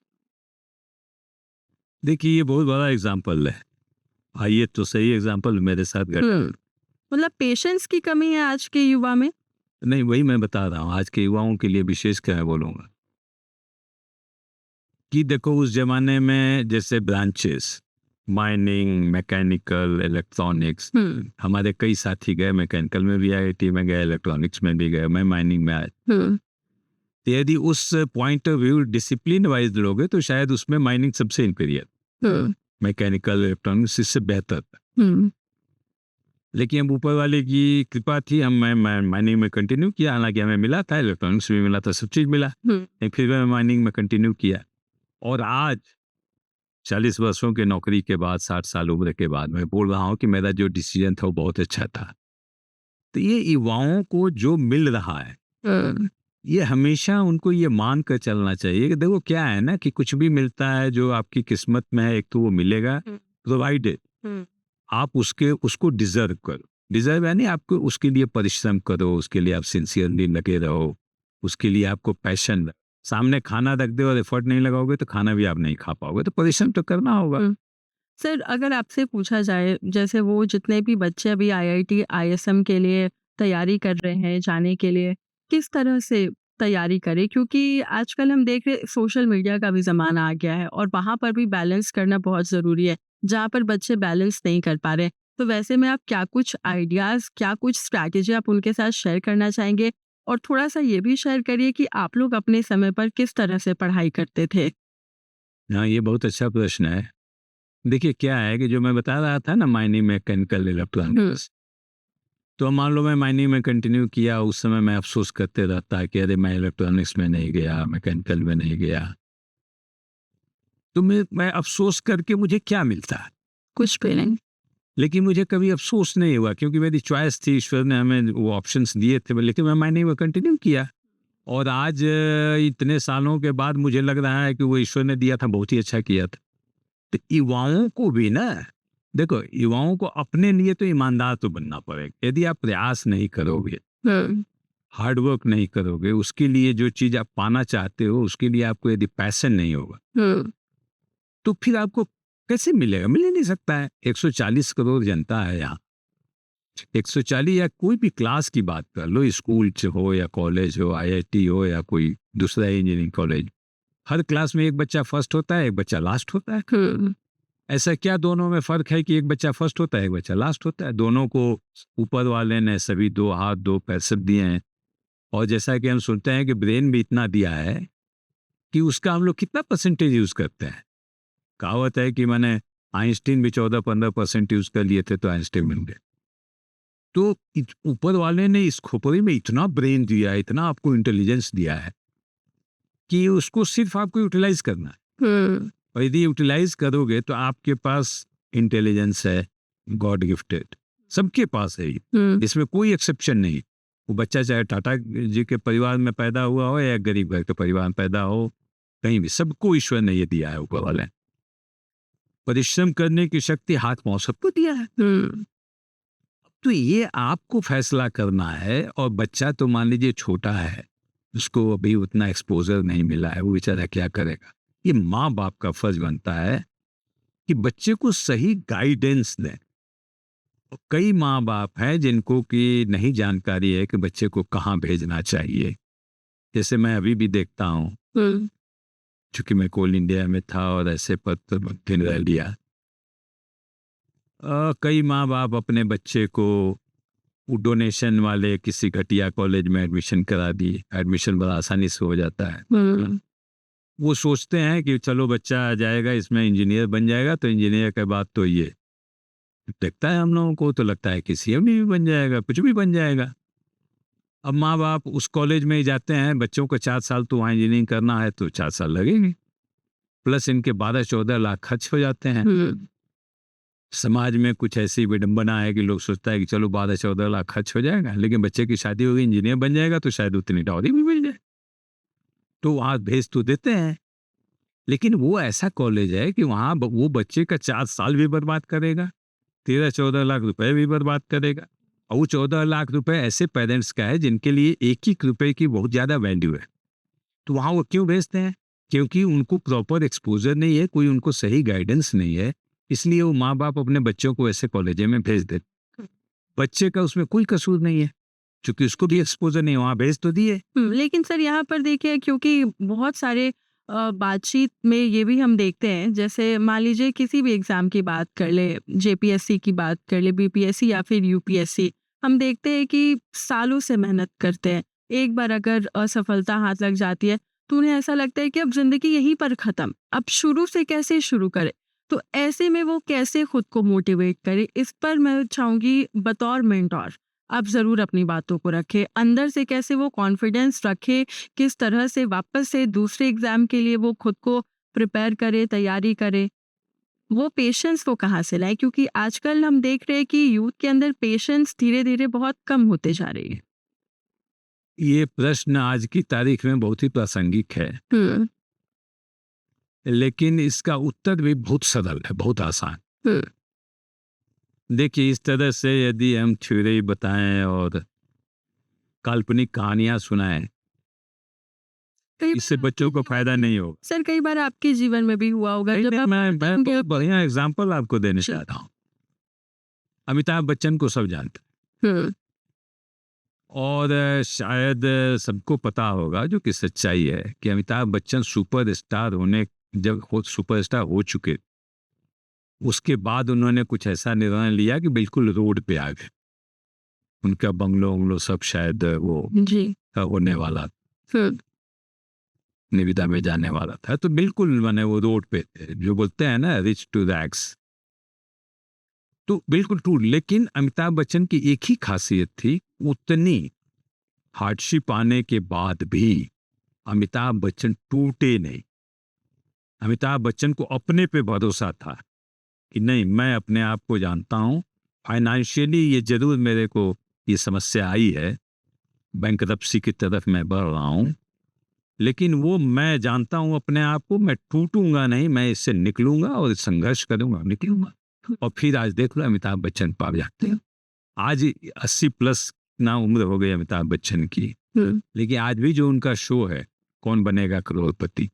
देखिए ये बहुत बड़ा एग्जाम्पल है। आइए तो सही एग्जाम्पल मेरे साथ मतलब पेशेंस की कमी है आज के युवा में। नहीं, वही मैं बता रहा हूँ, आज के युवाओं के लिए विशेष क्या है बोलूँगा कि देखो उस जमाने में जैसे ब्रांचेस, माइनिंग, मैकेनिकल, इलेक्ट्रॉनिक्स, हमारे कई साथी गए, मैकेनिकल में भी IIT में गए, इलेक्ट्रॉनिक्स में भी गए, मैं माइनिंग में आया। तो यदि उस point of view discipline wise लोगे तो शायद उसमें माइनिंग सबसे इंपीरियर, मैकेनिकल इलेक्ट्रॉनिक्स इससे बेहतर था। लेकिन अब ऊपर वाले की कृपा थी, मैं माइनिंग में कंटिन्यू किया। हालांकि हमें मिला था, इलेक्ट्रॉनिक्स भी मिला था, सब चीज़ मिला, लेकिन फिर मैं माइनिंग में कंटिन्यू किया। और आज 40 वर्षों के नौकरी के बाद, 60 साल उम्र के बाद मैं बोल रहा हूँ कि मेरा जो डिसीजन था वो बहुत अच्छा था। तो ये युवाओं को जो मिल रहा है, ये हमेशा उनको ये मान कर चलना चाहिए कि देखो क्या है ना, कि कुछ भी मिलता है जो आपकी किस्मत में है, एक तो वो मिलेगा, प्रोवाइडेड आप उसको डिजर्व करो। डिजर्व यानी आपको उसके लिए परिश्रम करो, उसके लिए आप सिंसियरली लगे रहो, उसके लिए आपको पैशन। सामने खाना रख दे और एफर्ट नहीं लगाओगे तो खाना भी आप नहीं खा पाओगे, तो परिश्रम तो करना होगा। सर, अगर आपसे पूछा जाए, जैसे वो जितने भी बच्चे अभी IIT ISM के लिए तैयारी कर रहे हैं जाने के लिए, किस तरह से तैयारी करें? क्योंकि आजकल हम देख रहे सोशल मीडिया का भी ज़माना आ गया है और वहाँ पर भी बैलेंस करना बहुत ज़रूरी है, जहाँ पर बच्चे बैलेंस नहीं कर पा रहे हैं। तो वैसे में आप क्या कुछ आइडियाज़, क्या कुछ स्ट्रैटेजी आप उनके साथ शेयर करना चाहेंगे? और थोड़ा-सा ये भी शेयर करिए कि आप लोग अपने समय पर किस तरह से पढ़ाई करते थे? हाँ, ये बहुत अच्छा प्रश्न है। देखिए क्या है कि जो मैं बता रहा था ना, माइनिंग मैकेनिकल इलेक्ट्रॉनिक्स, तो मान लो मैं माइनिंग में कंटिन्यू किया, उस समय मैं अफसोस करते रहता कि अरे मैं इलेक्ट्रॉनिक्स में नहीं गया, मैकेनिकल में नहीं गया। तो मैं अफसोस करके मुझे क्या मिलता है? कुछ भी नहीं। लेकिन मुझे कभी अफसोस नहीं हुआ, क्योंकि मेरी चॉइस थी, ईश्वर ने हमें वो ऑप्शंस दिए थे, लेकिन मैं माइनिंग में कंटिन्यू किया। और आज इतने सालों के बाद मुझे लग रहा है कि वो ईश्वर ने दिया था, बहुत ही अच्छा किया था। तो युवाओं को भी ना, देखो युवाओं को अपने लिए तो ईमानदार तो बनना पड़ेगा। यदि आप प्रयास नहीं करोगे, हार्ड वर्क नहीं करोगे, उसके लिए जो चीज आप पाना चाहते हो उसके लिए आपको यदि पैशन नहीं होगा, तो फिर आपको कैसे मिलेगा? मिल ही नहीं सकता है। 140 करोड़ जनता है यहाँ, 140 या कोई भी क्लास की बात कर लो, स्कूल हो या कॉलेज हो, IIT हो या कोई दूसरा इंजीनियरिंग कॉलेज, हर क्लास में एक बच्चा फर्स्ट होता है, एक बच्चा लास्ट होता है। ऐसा क्या दोनों में फर्क है कि एक बच्चा फर्स्ट होता है, एक बच्चा लास्ट होता है? दोनों को ऊपर वाले ने सभी 2 हाथ 2 पैर सब दिए हैं। और जैसा कि हम सुनते हैं कि ब्रेन भी इतना दिया है कि उसका हम लोग कितना परसेंटेज यूज करते हैं। कहावत है कि मैंने आइंस्टीन भी 14-15% यूज कर लिए थे तो आइंस्टीन मिल गए। तो ऊपर वाले ने इस खोपड़ी में इतना ब्रेन दिया है, इतना आपको इंटेलिजेंस दिया है कि उसको सिर्फ आपको यूटिलाइज करना है। और यदि यूटिलाइज करोगे तो आपके पास इंटेलिजेंस है, गॉड गिफ्टेड, सबके पास है ये, इसमें कोई एक्सेप्शन नहीं। वो बच्चा चाहे टाटा जी के परिवार में पैदा हुआ हो या गरीब घर के परिवार में पैदा हो, कहीं भी सबको ईश्वर ने ये दिया है। ऊपर वाले परिश्रम करने की शक्ति हाथ पांव सबको दिया है। तो ये आपको फैसला करना है। और बच्चा तो मान लीजिए छोटा है, उसको अभी उतना एक्सपोजर नहीं मिला है, वो बेचारा क्या करेगा? ये माँ बाप का फर्ज बनता है कि बच्चे को सही गाइडेंस दें। कई माँ बाप हैं जिनको कि नहीं जानकारी है कि बच्चे को कहाँ भेजना चाहिए। जैसे मैं अभी भी देखता हूँ, चूंकि मैं कोल इंडिया में था और ऐसे पद पर रह लिया, कई माँ बाप अपने बच्चे को डोनेशन वाले किसी घटिया कॉलेज में एडमिशन करा दिए। एडमिशन बड़ा आसानी से हो जाता है। वो सोचते हैं कि चलो बच्चा आ जाएगा, इसमें इंजीनियर बन जाएगा, तो इंजीनियर के बाद तो ये देखता है, हम लोगों को तो लगता है कि CM भी बन जाएगा, कुछ भी बन जाएगा। अब माँ बाप उस कॉलेज में ही जाते हैं, बच्चों को 4 साल तो वहाँ इंजीनियरिंग करना है तो 4 साल लगेंगे, प्लस इनके 12-14 लाख खर्च हो जाते हैं। समाज में कुछ ऐसी विडंबना है कि लोग सोचता है कि चलो 12-14 लाख खर्च हो जाएगा, लेकिन बच्चे की शादी होगी, इंजीनियर बन जाएगा तो शायद उतनी डॉरी भी मिल जाए, तो वहाँ भेज तो देते हैं। लेकिन वो ऐसा कॉलेज है कि वहाँ वो बच्चे का 4 साल भी बर्बाद करेगा, 13-14 लाख रुपए भी बर्बाद करेगा। और वो 14 लाख रुपए ऐसे पेरेंट्स का है जिनके लिए एक ही रुपए की बहुत ज्यादा वैल्यू है। तो वहाँ वो क्यों भेजते हैं? क्योंकि उनको प्रॉपर एक्सपोजर नहीं है, कोई उनको सही गाइडेंस नहीं है, इसलिए वो माँ बाप अपने बच्चों को ऐसे कॉलेज में भेज देते। बच्चे का उसमें कोई कसूर नहीं है, क्योंकि उसको भी एक्सपोजर नहीं, वहाँ भेज तो दिए। लेकिन सर यहाँ पर देखिए, क्योंकि बहुत सारे बातचीत में ये भी हम देखते हैं, जैसे मान लीजिए किसी भी एग्जाम की बात कर ले, JPSC की बात कर ले, BPSC या फिर UPSC, हम देखते हैं कि सालों से मेहनत करते हैं, एक बार अगर असफलता हाथ लग जाती है तो उन्हें ऐसा लगता है कि अब जिंदगी यहीं पर खत्म, अब शुरू से कैसे शुरू करे। तो ऐसे में वो कैसे खुद को मोटिवेट करे, इस पर मैं चाहूंगी बतौर मेंटोर आप जरूर अपनी बातों को रखें, अंदर से कैसे वो कॉन्फिडेंस रखे, किस तरह से वापस से दूसरे एग्जाम के लिए वो खुद को प्रिपेयर करे, तैयारी करे, वो पेशेंस वो कहाँ से लाए, क्योंकि आजकल हम देख रहे हैं कि यूथ के अंदर पेशेंस धीरे धीरे बहुत कम होते जा रही है। ये प्रश्न आज की तारीख में बहुत ही प्रासंगिक है, लेकिन इसका उत्तर भी बहुत सरल है, बहुत आसान। देखिए, इस तरह से यदि हम थ्योरी बताएं और काल्पनिक कहानियां सुनाएं, इससे बच्चों को फायदा नहीं होगा। सर कई बार आपके जीवन में भी हुआ होगा जब आप मैं बहुत बढ़िया एग्जांपल आपको देने चाहता हूँ। अमिताभ बच्चन को सब जानते हैं और शायद सबको पता होगा, जो कि सच्चाई है, कि अमिताभ बच्चन सुपरस्टार होने, जब खुद सुपरस्टार हो चुके, उसके बाद उन्होंने कुछ ऐसा निर्णय लिया कि बिल्कुल रोड पे आ गए। उनका बंगलो सब शायद वो जी होने वाला, निविदा में जाने वाला था, तो बिल्कुल मैंने वो रोड पे थे, जो बोलते हैं ना, रिच टू रैग्स, तो बिल्कुल टूट। लेकिन अमिताभ बच्चन की एक ही खासियत थी, उतनी हार्डशिप आने के बाद भी अमिताभ बच्चन टूटे नहीं। अमिताभ बच्चन को अपने पे भरोसा था कि नहीं, मैं अपने आप को जानता हूं, फाइनेंशियली ये जरूर मेरे को ये समस्या आई है, बैंकरप्सी की तरफ मैं बढ़ रहा हूं, लेकिन वो मैं जानता हूं अपने आप को, मैं टूटूंगा नहीं, मैं इससे निकलूंगा और संघर्ष करूंगा, निकलूंगा। और फिर आज देख लो अमिताभ बच्चन पा जाते हैं। आज 80 प्लस ना उम्र हो गई अमिताभ बच्चन की, लेकिन आज भी जो उनका शो है, कौन बनेगा करोड़पति,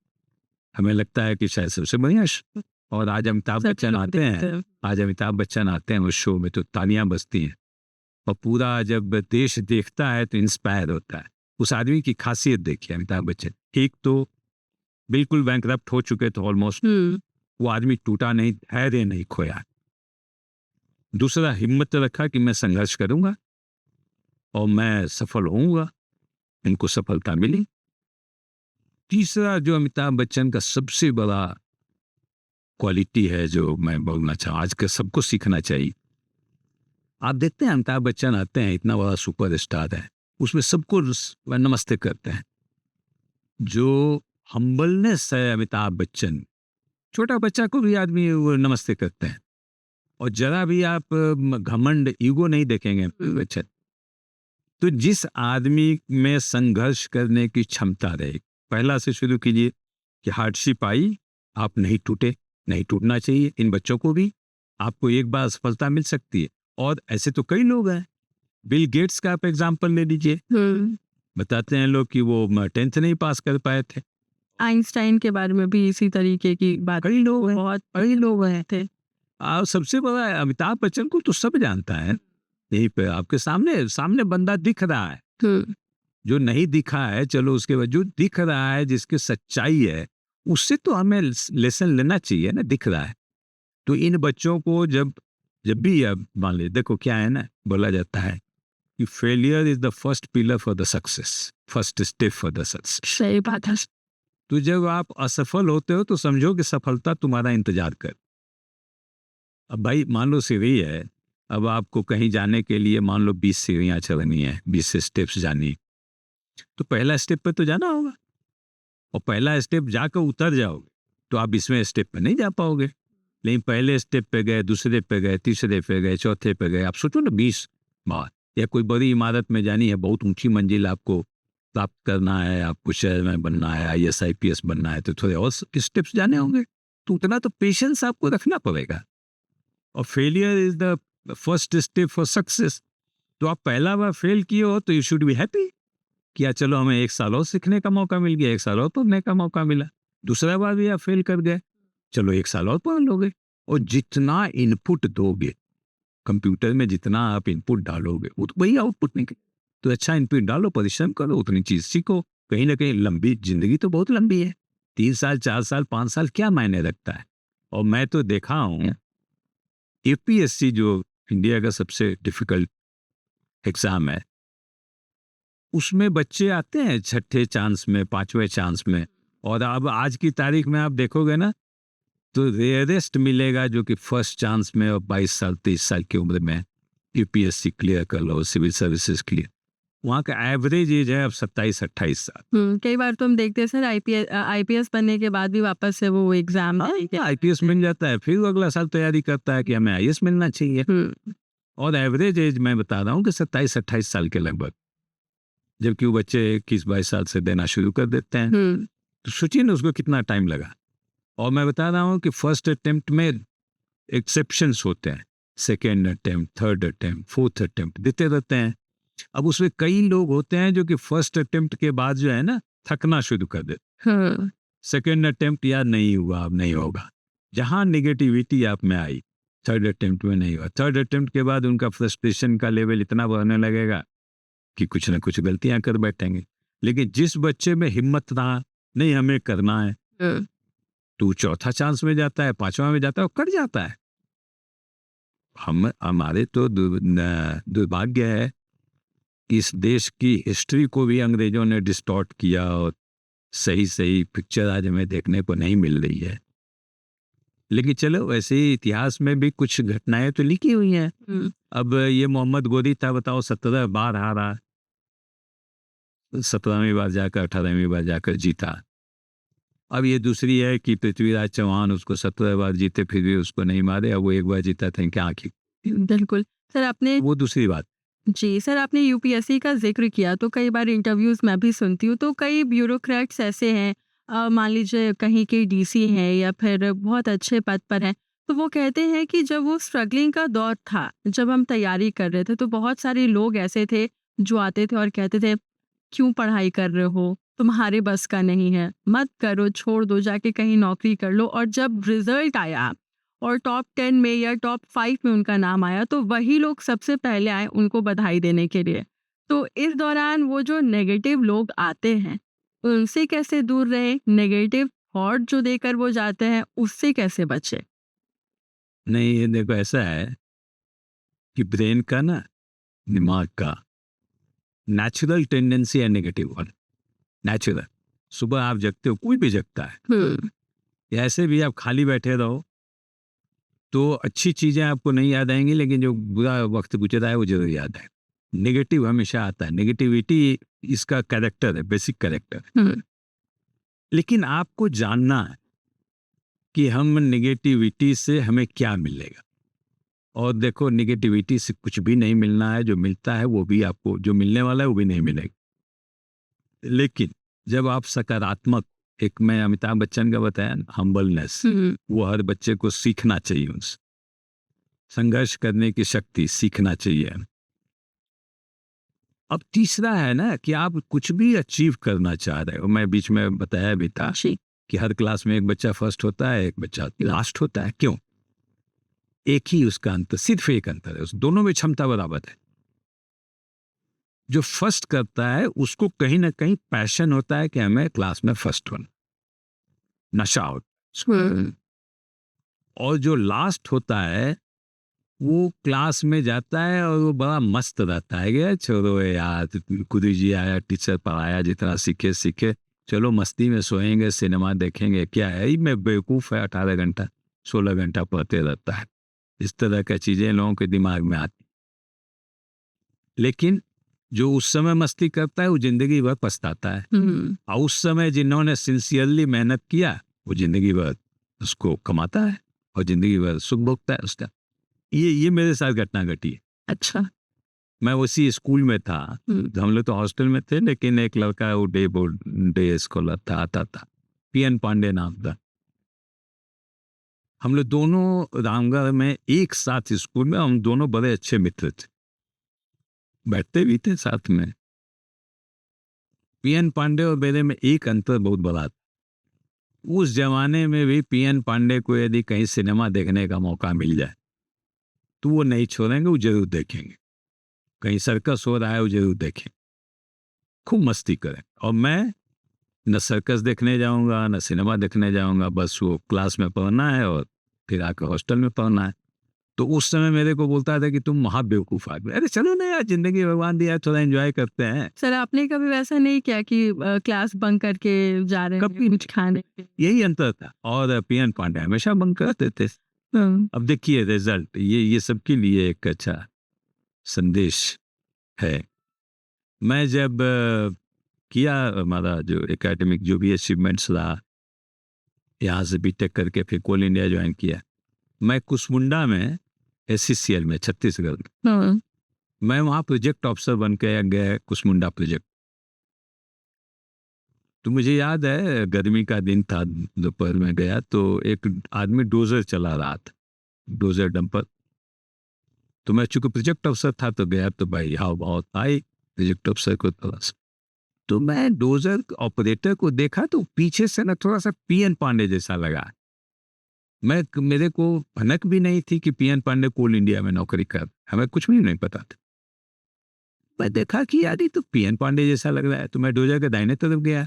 हमें लगता है कि शायद सबसे बढ़िया शो। और आज अमिताभ बच्चन आते हैं, आज अमिताभ बच्चन आते हैं उस शो में तो तालियां बजती हैं, और पूरा जब देश देखता है तो इंस्पायर होता है। उस आदमी की खासियत देखिए अमिताभ बच्चन, एक तो बिल्कुल बैंकरप्ट हो चुके थे ऑलमोस्ट, वो आदमी टूटा नहीं, धैर्य नहीं खोया। दूसरा, हिम्मत रखा कि मैं संघर्ष करूंगा और मैं सफल होऊंगा, इनको सफलता मिली। तीसरा, जो अमिताभ बच्चन का सबसे बड़ा क्वालिटी है, जो मैं बोलना चाहूँ, आज का सबको सीखना चाहिए। आप देखते हैं अमिताभ बच्चन आते हैं, इतना बड़ा सुपरस्टार है, उसमें सबको नमस्ते करते हैं। जो हम्बलनेस है अमिताभ बच्चन, छोटा बच्चा को भी आदमी वो नमस्ते करते हैं, और जरा भी आप घमंड, ईगो नहीं देखेंगे बच्चन। तो जिस आदमी में संघर्ष करने की क्षमता रहे, पहला से शुरू कीजिए कि हार्डशिप आई, आप नहीं टूटे, नहीं टूटना चाहिए। इन बच्चों को भी, आपको एक बार सफलता मिल सकती है, और ऐसे तो कई लोग हैं। बिल गेट्स का आप एग्जाम्पल ले लीजिए, बताते हैं लोग कि वो 10th नहीं पास कर पाए थे। आइंस्टाइन के बारे में भी इसी तरीके की बात, कई लोग हैं, बहुत कई लोग हैं थे। और सबसे बड़ा अमिताभ बच्चन को तो सब जानता है, यहीं पे आपके सामने बंदा दिख रहा है। जो नहीं दिखा है, चलो उसके बाद जो दिख रहा है, जिसकी सच्चाई है, उससे तो हमें लेसन लेना चाहिए ना, दिख रहा है। तो इन बच्चों को जब भी अब मान ले, देखो क्या है ना, बोला जाता है कि failure is the first pillar for the success, first step for the success. सही बात है। तो जब आप असफल होते हो तो समझो कि सफलता तुम्हारा इंतजार कर। अब भाई मान लो सीढ़ी है, अब आपको कहीं जाने के लिए मान लो 20 सीढ़ियां चढ़नी है, 20 स्टेप्स जानी, तो पहला स्टेप पे तो जाना होगा, और पहला स्टेप जाकर उतर जाओगे तो आप 20वें स्टेप पे नहीं जा पाओगे। लेकिन पहले स्टेप पे गए, दूसरे पे गए, तीसरे पे गए, चौथे पे गए, आप सोचो ना 20 बार, या कोई बड़ी इमारत में जानी है, बहुत ऊंची मंजिल आपको प्राप्त करना है, आपको शहर में बनना है, IAS IPS बनना है, तो थोड़े और स्टेप्स जाने होंगे। तो उतना तो पेशेंस आपको रखना पड़ेगा। और failure is the first step for success. तो आप पहला बार फेल किए हो तो यू शुड बी हैप्पी, क्या चलो हमें 1 साल और सीखने का मौका मिल गया, 1 साल और पढ़ने का मौका मिला। दूसरा बार भी आप फेल कर गए, चलो 1 साल और पढ़ लोगे। और जितना इनपुट दोगे कंप्यूटर में, जितना आप इनपुट डालोगे वही आउटपुट निकले। तो अच्छा इनपुट डालो, परिश्रम करो, उतनी चीज सीखो। कहीं ना कहीं लंबी जिंदगी तो बहुत लंबी है, 3 साल 4 साल 5 साल क्या मायने रखता है। और मैं तो देखा हूँ APSC जो इंडिया का सबसे डिफिकल्ट एग्जाम है, उसमें बच्चे आते हैं छठे चांस में, पांचवें चांस में, और अब आज की तारीख में आप देखोगे ना तो रेयरेस्ट मिलेगा जो कि फर्स्ट चांस में और 22 साल 23 साल की उम्र में यूपीएससी क्लियर कर लो, सिविल सर्विसेज क्लियर। वहाँ का एवरेज एज है अब 27-28 साल। कई बार तो हम देखते हैं सर आईपीएस बनने के बाद भी वापस से वो एग्जाम आईपीएस मिल जाता है, फिर अगला साल तैयारी करता है कि हमें आईएएस मिलना चाहिए। और एवरेज एज मैं बता रहा हूँ कि 27-28 साल के लगभग, जबकि वो बच्चे 21-22 साल से देना शुरू कर देते हैं। तो सोचिए ना उसको कितना टाइम लगा। और मैं बता रहा हूँ कि फर्स्ट अटेम्प्ट में एक्सेप्शंस होते हैं, second attempt, third attempt, fourth attempt देते रहते हैं। अब उसमें कई लोग होते हैं जो कि फर्स्ट अटेम्प्ट के बाद जो है ना थकना शुरू कर देते। सेकेंड अटेम्प्ट यार नहीं हुआ, अब नहीं होगा। जहाँ निगेटिविटी आप में आई, थर्ड अटेम्प्ट में नहीं हुआ, थर्ड अटेम्प्ट के बाद उनका फ्रस्ट्रेशन का लेवल इतना बढ़ने लगेगा कि कुछ ना कुछ गलतियां कर बैठेंगे। लेकिन जिस बच्चे में हिम्मत रहा नहीं हमें करना है, तो चौथा चांस में जाता है, पांचवा में जाता है, वो कर जाता है। हमारे तो दुर्भाग्य है, इस देश की हिस्ट्री को भी अंग्रेजों ने डिस्टॉर्ट किया और सही सही पिक्चर आज हमें देखने को नहीं मिल रही है। लेकिन चलो वैसे ही इतिहास में भी कुछ घटनाएं तो लिखी हुई हैं। अब ये मोहम्मद गोरी था, बताओ 17 बार हारा, 17वीं बार जाकर 18वीं बार जाकर जीता। अब ये दूसरी है कि पृथ्वीराज चौहान उसको 17 बार जीते फिर भी उसको नहीं मारे, अब वो एक बार जीता था क्या आखिर। बिल्कुल सर, आपने वो दूसरी बात। जी सर, आपने यूपीएससी का जिक्र किया तो कई बार इंटरव्यूज मैं भी सुनती हूँ, तो कई ब्यूरोक्रेट्स ऐसे हैं, मान लीजिए कहीं के डीसी हैं या फिर बहुत अच्छे पद पर हैं, तो वो कहते हैं कि जब वो स्ट्रगलिंग का दौर था, जब हम तैयारी कर रहे थे, तो बहुत सारे लोग ऐसे थे जो आते थे और कहते थे क्यों पढ़ाई कर रहे हो, तुम्हारे बस का नहीं है, मत करो, छोड़ दो, जाके कहीं नौकरी कर लो। और जब रिजल्ट आया और टॉप 10 में या टॉप 5 में उनका नाम आया, तो वही लोग सबसे पहले आए उनको बधाई देने के लिए। तो इस दौरान वो जो नेगेटिव लोग आते हैं उनसे कैसे दूर रहे, नेगेटिव थॉट जो देकर वो जाते हैं उससे कैसे बचे? नहीं, ये देखो ऐसा है कि ब्रेन का ना, दिमाग का नेचुरल टेंडेंसी है नेगेटिव वाला, नेचुरल। सुबह आप जगते हो, कोई भी जगता है, या ऐसे भी आप खाली बैठे रहो तो अच्छी चीजें आपको नहीं याद आएंगी, लेकिन जो बुरा वक्त गुजरा है वो जरूर याद है। नेगेटिव हमेशा आता है, नेगेटिविटी इसका कैरेक्टर है, बेसिक कैरेक्टर। लेकिन आपको जानना है कि हम नेगेटिविटी से हमें क्या मिलेगा। और देखो नेगेटिविटी से कुछ भी नहीं मिलना है, जो मिलता है वो भी आपको, जो मिलने वाला है वो भी नहीं मिलेगा। लेकिन जब आप सकारात्मक, एक मैं अमिताभ बच्चन का बताया हम्बलनेस, वो हर बच्चे को सीखना चाहिए, उनसे संघर्ष करने की शक्ति सीखना चाहिए। अब तीसरा है ना कि आप कुछ भी अचीव करना चाह रहे हो। मैं बीच में बताया भी था कि हर क्लास में एक बच्चा फर्स्ट होता है, एक बच्चा लास्ट होता है। क्यों? एक ही उसका अंतर, सिर्फ एक अंतर है, उस दोनों में क्षमता बराबर है। जो फर्स्ट करता है उसको कहीं ना कहीं पैशन होता है कि हमें क्लास में फर्स्ट होना, नशा होता। और जो लास्ट होता है वो क्लास में जाता है और वो बड़ा मस्त रहता है कि छोड़ो यार, गुरु जी आया, टीचर पढ़ाया, जितना सीखे सीखे, चलो मस्ती में सोएंगे, सिनेमा देखेंगे, क्या है मैं बेवकूफ़ है, 18 घंटा 16 घंटा पढ़ते रहता है। इस तरह की चीज़ें लोगों के दिमाग में आती। लेकिन जो उस समय मस्ती करता है वो जिंदगी भर पछताता है, और उस समय जिन्होंने सिंसियरली मेहनत किया वो जिंदगी भर उसको कमाता है और जिंदगी भर सुख भोगता है उसका। ये मेरे साथ घटना घटी है। अच्छा। मैं उसी स्कूल में था, हम लोग तो हॉस्टल में थे, लेकिन एक लड़का वो डे स्कॉलर था, आता था, पीएन पांडे नाम था। हम लोग दोनों रामगढ़ में एक साथ स्कूल में, हम दोनों बड़े अच्छे मित्र थे, बैठते भी थे साथ में। पीएन पांडे और मेरे में एक अंतर बहुत बड़ा था। उस जमाने में भी पीएन पांडे को यदि कहीं सिनेमा देखने का मौका मिल जाए तो वो नहीं छोड़ेंगे, वो जरूर देखेंगे। कहीं सर्कस हो रहा है वो जरूर देखें, खूब मस्ती करें। और मैं न सर्कस देखने जाऊंगा न सिनेमा देखने जाऊंगा, बस वो क्लास में पढ़ना है और फिर आकर हॉस्टल में पढ़ना है। तो उस समय मेरे को बोलता था कि तुम महाबेवकूफ आदमी, अरे चलो ना यार, जिंदगी भगवान दिया है, थोड़ा एंजॉय करते हैं। सर आपने कभी वैसा नहीं किया कि क्लास बंक करके जा रहे कभी हैं कुछ खाने? यही अंतर था। और पीएन पांडे हमेशा बंक करते थे। अब देखिए रिजल्ट, ये सबके लिए एक अच्छा संदेश है। मैं जब किया हमारा जो एकेडमिक जो भी अचीवमेंट्स रहा, यहाँ से बीटेक करके फिर कोल इंडिया ज्वाइन किया। मैं कुसमुंडा में एससीसीएल में छत्तीसगढ़ में, मैं वहाँ प्रोजेक्ट ऑफिसर बन के गया कुसमुंडा प्रोजेक्ट। तो मुझे याद है गर्मी का दिन था, दोपहर में गया तो एक आदमी डोजर चला रहा था, डोजर डंपर। तो मैं चूंकि प्रोजेक्ट अफसर था तो गया, तो भाई हाव बहुत आई प्रोजेक्ट अफसर को थोड़ा सा। तो मैं डोजर ऑपरेटर को देखा तो पीछे से ना थोड़ा सा पीएन पांडे जैसा लगा। मेरे को भनक भी नहीं थी कि पीएन पांडे कोल इंडिया में नौकरी कर, हमें कुछ भी नहीं पता था। मैं देखा कि यार ये तो पीएन पांडे जैसा लग रहा है, तो मैं डोजर के दाहिने तरफ गया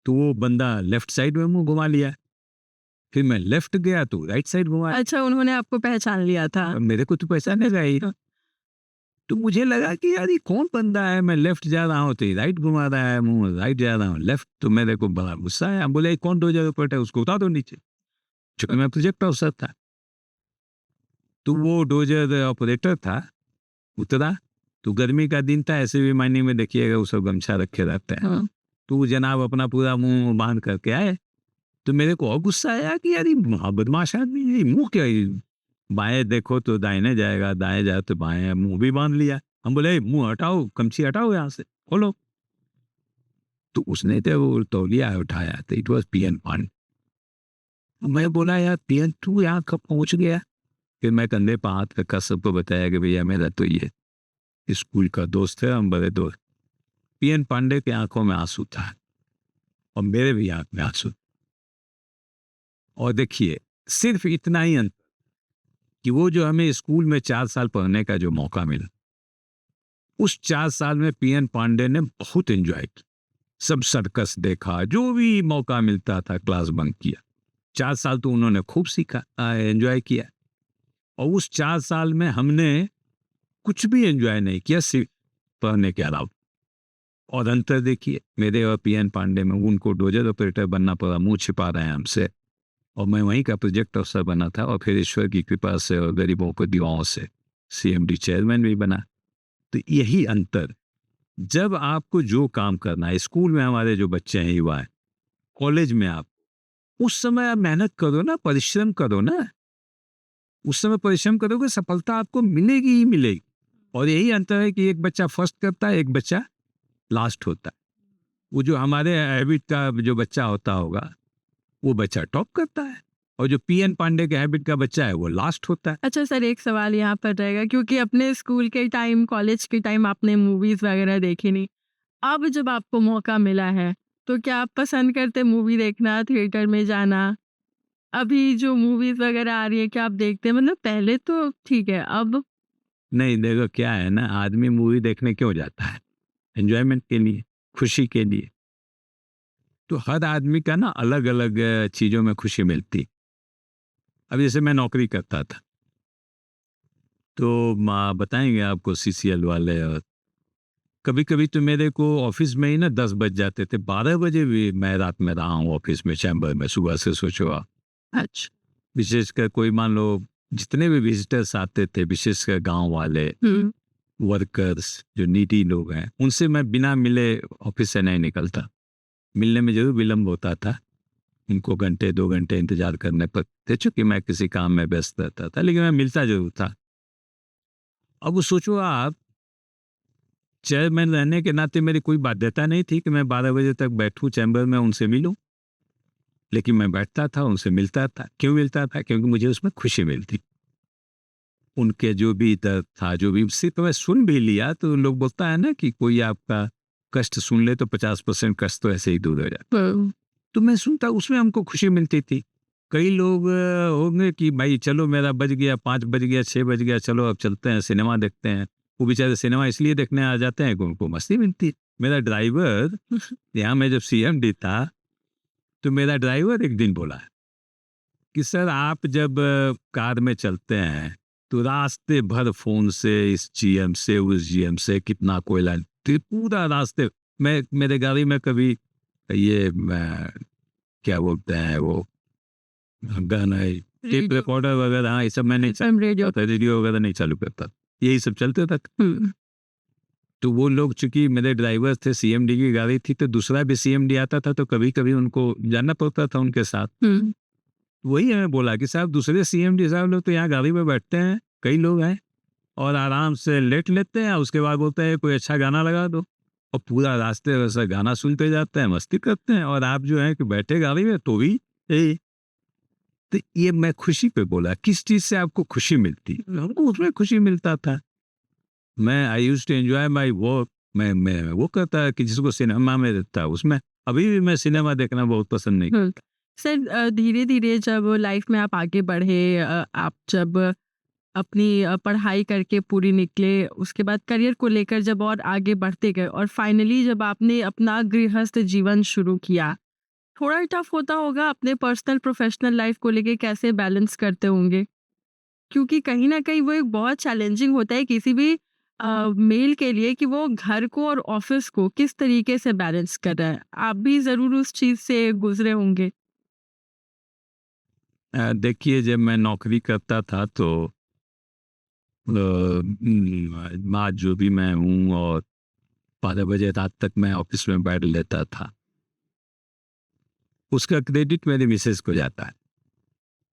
तो वो बंदा लेफ्ट साइड में मुंह घुमा लिया। फिर मैं लेफ्ट गया तो राइट साइड घुमा। अच्छा, उन्होंने आपको पहचान लिया था। मेरे को तो पहचाने लगा ही। तो मुझे लगा कि यार ये कौन बंदा है, मैं लेफ्ट जा रहा हूँ तो ये राइट घुमा रहा है, मुंह राइट जा रहा हूँ लेफ्ट। तो मेरे को बड़ा गुस्सा आया, बोले ये कौन डोजर ऑपरेटर है, उसको उतार दो नीचे। चूंकि मैं प्रोजेक्ट ऑफिसर था तो वो डोजर ऑपरेटर था, उतरा। तो गर्मी का दिन था, ऐसे भी मायने में देखिएगा वो सब गमछा रखे रहते हैं। तो वो जनाब अपना पूरा मुंह बांध करके आए। तो मेरे को और गुस्सा आया कि यार ये बदमाश आदमी है, मुंह क्या, बाएं देखो तो दाहिने जाएगा, दाएं जाए तो बाएं, मुंह भी बांध लिया। हम बोले मुंह हटाओ, कमची हटाओ यहाँ से, खोलो। तो उसने तो वो तौलिया उठाया, तो इट वॉज पीएन पांडे। मैं बोला यार पीएन तू यहाँ कब पहुंच गया। फिर मैं कंधे पर हाथ रखा, सबको बताया कि भैया मेरा तो ये स्कूल का दोस्त है, हम बड़े दोस्त। पीएन पांडे की आंखों में आंसू था और मेरे भी आंख में आंसू। और देखिए सिर्फ इतना ही अंतर कि वो जो हमें स्कूल में 4 साल पढ़ने का जो मौका मिला, उस 4 साल में पीएन पांडे ने बहुत एंजॉय किया। सब सर्कस देखा, जो भी मौका मिलता था क्लास बंक किया। 4 साल तो उन्होंने खूब सीखा, एंजॉय किया। और उस 4 साल में हमने कुछ भी एंजॉय नहीं किया सिर्फ पढ़ने के अलावा। और अंतर देखिए मेरे और पीएन पांडे में, उनको डोजर ऑपरेटर बनना पड़ा, मुंह छिपा रहे हैं हमसे, और मैं वहीं का प्रोजेक्ट अफसर बना था। और फिर ईश्वर की कृपा से और गरीबों को दुआओं से सीएमडी चेयरमैन भी बना। तो यही अंतर, जब आपको जो काम करना है, स्कूल में हमारे जो बच्चे हैं, युवा हैं, कॉलेज में आप उस समय आप मेहनत करो ना, परिश्रम करो ना, उस समय परिश्रम करोगे सफलता आपको मिलेगी ही मिलेगी। और यही अंतर है कि एक बच्चा फर्स्ट करता है, एक बच्चा लास्ट होता है। वो जो हमारे हैबिट का जो बच्चा होता होगा वो बच्चा टॉप करता है, और जो पीएन पांडे के हैबिट का बच्चा है वो लास्ट होता है। अच्छा सर, एक सवाल यहाँ पर रहेगा, क्योंकि अपने स्कूल के टाइम, कॉलेज के टाइम आपने मूवीज वगैरह देखी नहीं। अब जब आपको मौका मिला है तो क्या आप पसंद करते मूवी देखना, थिएटर में जाना? अभी जो मूवीज वगैरह आ रही है क्या आप देखते हैं? मतलब पहले तो ठीक है, अब नहीं देखो क्या है ना, आदमी मूवी देखने क्यों जाता है, एंजॉयमेंट के लिए, खुशी के लिए। तो हर आदमी का ना अलग अलग चीजों में खुशी मिलती। अब जैसे मैं नौकरी करता था तो माँ बताएंगे आपको सीसीएल वाले, और कभी कभी तो मेरे को ऑफिस में ही ना 10 बज जाते थे, 12 बजे भी मैं रात में रहा हूँ ऑफिस में, चैम्बर में, सुबह से सोचो आप। अच्छा। विशेषकर कोई मान लो जितने भी विजिटर्स आते थे, विशेषकर गांव वाले वर्कर्स जो नीडी लोग हैं, उनसे मैं बिना मिले ऑफिस से नहीं निकलता। मिलने में जरूर विलम्ब होता था, उनको घंटे 2 घंटे इंतजार करने पर थे, चूंकि मैं किसी काम में व्यस्त रहता था, लेकिन मैं मिलता जरूर था। अब वो सोचो आप, चेयरमैन रहने के नाते मेरी कोई बाध्यता नहीं थी कि मैं 12 बजे तक बैठूं चैम्बर में उनसे मिलूं, लेकिन मैं बैठता था, उनसे मिलता था। क्यों मिलता था? क्योंकि मुझे उसमें खुशी मिलती। उनके जो भी दर्द था, जो भी, सिर्फ मैं सुन भी लिया तो लोग बोलता है ना कि कोई आपका कष्ट सुन ले तो 50% कष्ट तो ऐसे ही दूर हो जाता। तो मैं सुनता, उसमें हमको खुशी मिलती थी। कई लोग होंगे कि भाई चलो मेरा बज गया, 5 बज गया, 6 बज गया, चलो अब चलते हैं सिनेमा देखते हैं। वो बेचारे सिनेमा इसलिए देखने आ जाते हैं कि उनको मस्ती मिलती है। मेरा ड्राइवर यहाँ मैं जब सीएमडी था तो मेरा ड्राइवर एक दिन बोला कि सर आप जब कार में चलते हैं तो रास्ते भर फोन से, इस जीएम से उस जीएम से कितना कोयला, तो पूरा रास्ते। मैं मेरे गाड़ी में कभी ये क्या बोलते हैं वो गाना, टेप रेडियो। रिकॉर्डर वगैरह, हाँ, ये सब मैं नहीं FM रेडियो। रेडियो वगैरह नहीं चालू करता, यही सब चलते था। तो वो लोग, चूंकि मेरे ड्राइवर थे, सीएमडी की गाड़ी थी, तो दूसरा भी सीएमडी आता था, तो कभी कभी उनको जाना पड़ता था उनके साथ। वही हमें बोला कि साहब दूसरे सीएमडी साहब लोग तो यहाँ गाड़ी में बैठते हैं, कई लोग हैं, और आराम से लेट लेते हैं, उसके बाद बोलते हैं कोई अच्छा गाना लगा दो, और पूरा रास्ते वैसा गाना सुनते जाते हैं, मस्ती करते हैं, और आप जो है कि बैठे गाड़ी में तो भी यही। तो ये मैं खुशी पे बोला, किस चीज से आपको खुशी मिलती? हमको उसमें खुशी मिलता था। मैं I used to enjoy my work. मैं वो करता कि जिसको सिनेमा में देखता है, उसमें अभी भी मैं सिनेमा देखना बहुत पसंद नहीं। सर, धीरे धीरे जब लाइफ में आप आगे बढ़े, आप जब अपनी पढ़ाई करके पूरी निकले, उसके बाद करियर को लेकर जब और आगे बढ़ते गए, और फाइनली जब आपने अपना गृहस्थ जीवन शुरू किया, थोड़ा टफ होता होगा अपने पर्सनल प्रोफेशनल लाइफ को लेके, कैसे बैलेंस करते होंगे? क्योंकि कहीं ना कहीं वो एक बहुत चैलेंजिंग होता है किसी भी मेल के लिए, कि वो घर को और ऑफिस को किस तरीके से बैलेंस कर रहा है। आप भी जरूर उस चीज से गुजरे होंगे। देखिए, जब मैं नौकरी करता था तो आज जो भी मैं हूँ, और 12 बजे रात तक मैं ऑफिस में बैठ लेता था, उसका क्रेडिट मेरे मिसेस को जाता है।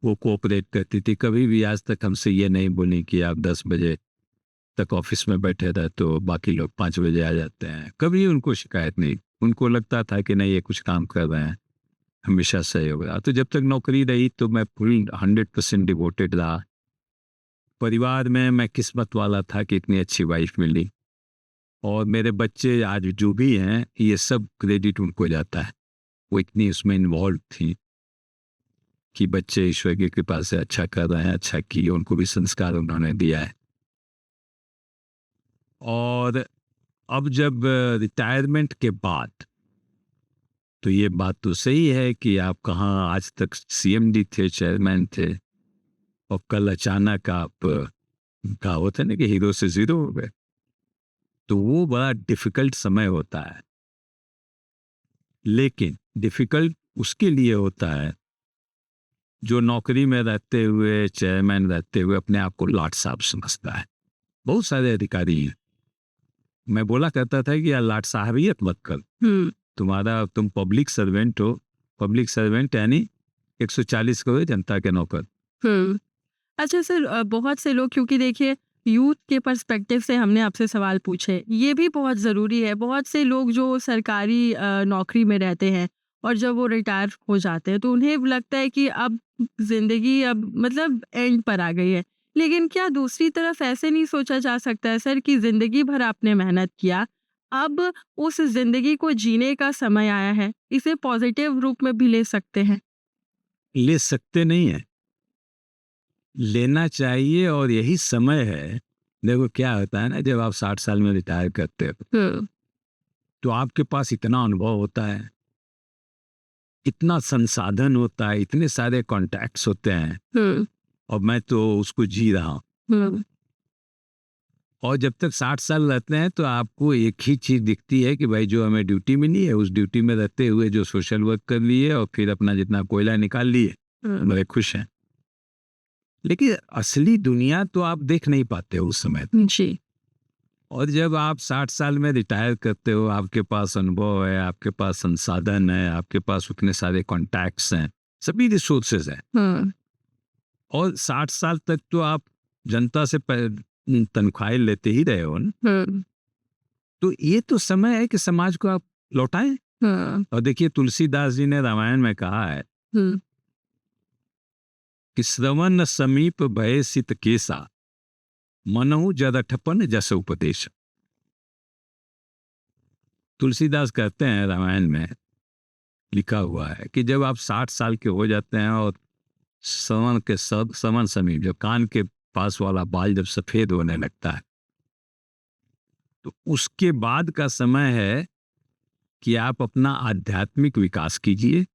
वो कोऑपरेट करती थी, कभी भी आज तक हमसे ये नहीं बोली कि आप 10 बजे तक ऑफिस में बैठे रहे तो बाकी लोग 5 बजे आ जाते हैं। कभी उनको शिकायत नहीं, उनको लगता था कि नहीं, ये कुछ काम कर रहे हैं, हमेशा सही होगा। तो जब तक नौकरी रही तो मैं फुल 100% डिवोटेड रहा। परिवार में मैं किस्मत वाला था कि इतनी अच्छी वाइफ मिली, और मेरे बच्चे आज जो भी हैं, ये सब क्रेडिट उनको जाता है। वो इतनी उसमें इन्वॉल्व थी कि बच्चे ईश्वर की कृपा से अच्छा कर रहे हैं, अच्छा किए, उनको भी संस्कार उन्होंने दिया है। और अब जब रिटायरमेंट के बाद, तो ये बात तो सही है कि आप कहाँ आज तक सीएमडी थे, चेयरमैन थे, और कल अचानक आप कहा होता है ना कि हीरो से जीरो हो गए। तो वो बड़ा डिफिकल्ट समय होता है, लेकिन डिफिकल्ट उसके लिए होता है जो नौकरी में रहते हुए, चेयरमैन रहते हुए अपने आप को लाट साहब समझता है। बहुत सारे अधिकारी हैं, मैं बोला करता था कि यार लाट साहबियत मत कर, तुम पब्लिक सर्वेंट हो। पब्लिक सर्वेंट यानी 140 करोड़ जनता के नौकर। अच्छा सर, बहुत से लोग, क्योंकि देखिए यूथ के पर्सपेक्टिव से हमने आपसे सवाल पूछे, ये भी बहुत ज़रूरी है। बहुत से लोग जो सरकारी नौकरी में रहते हैं, और जब वो रिटायर हो जाते हैं तो उन्हें लगता है कि अब ज़िंदगी अब मतलब एंड पर आ गई है। लेकिन क्या दूसरी तरफ ऐसे नहीं सोचा जा सकता है सर, कि ज़िंदगी भर आपने मेहनत किया, अब उस ज़िंदगी को जीने का समय आया है, इसे पॉजिटिव रूप में भी ले सकते हैं? ले सकते नहीं है, लेना चाहिए, और यही समय है। देखो क्या होता है ना, जब आप 60 साल में रिटायर करते हो तो आपके पास इतना अनुभव होता है, इतना संसाधन होता है, इतने सारे कॉन्टैक्ट्स होते हैं, और मैं तो उसको जी रहा हूँ। और जब तक 60 साल रहते हैं तो आपको एक ही चीज दिखती है कि भाई जो हमें ड्यूटी मिली है, उस ड्यूटी में रहते हुए जो सोशल वर्क कर लिए, और फिर अपना जितना कोयला निकाल लिए, बड़े खुश हैं। लेकिन असली दुनिया तो आप देख नहीं पाते हो उस समय। जी। और जब आप 60 साल में रिटायर करते हो, आपके पास अनुभव है, आपके पास संसाधन है, आपके पास उतने सारे कॉन्टैक्ट्स हैं, सभी रिसोर्सेज हैं, और 60 साल तक तो आप जनता से तनख्वाहें लेते ही रहे हो ना। तो ये तो समय है कि समाज को आप लौटाएं। और देखिए, तुलसीदास जी ने रामायण में कहा है कि श्रवण समीप भय सित केसा, मनहु जदठपन जस उपदेश। तुलसीदास कहते हैं, रामायण में लिखा हुआ है कि जब आप 60 साल के हो जाते हैं, और श्रवण समीप, जब कान के पास वाला बाल जब सफेद होने लगता है, तो उसके बाद का समय है कि आप अपना आध्यात्मिक विकास कीजिए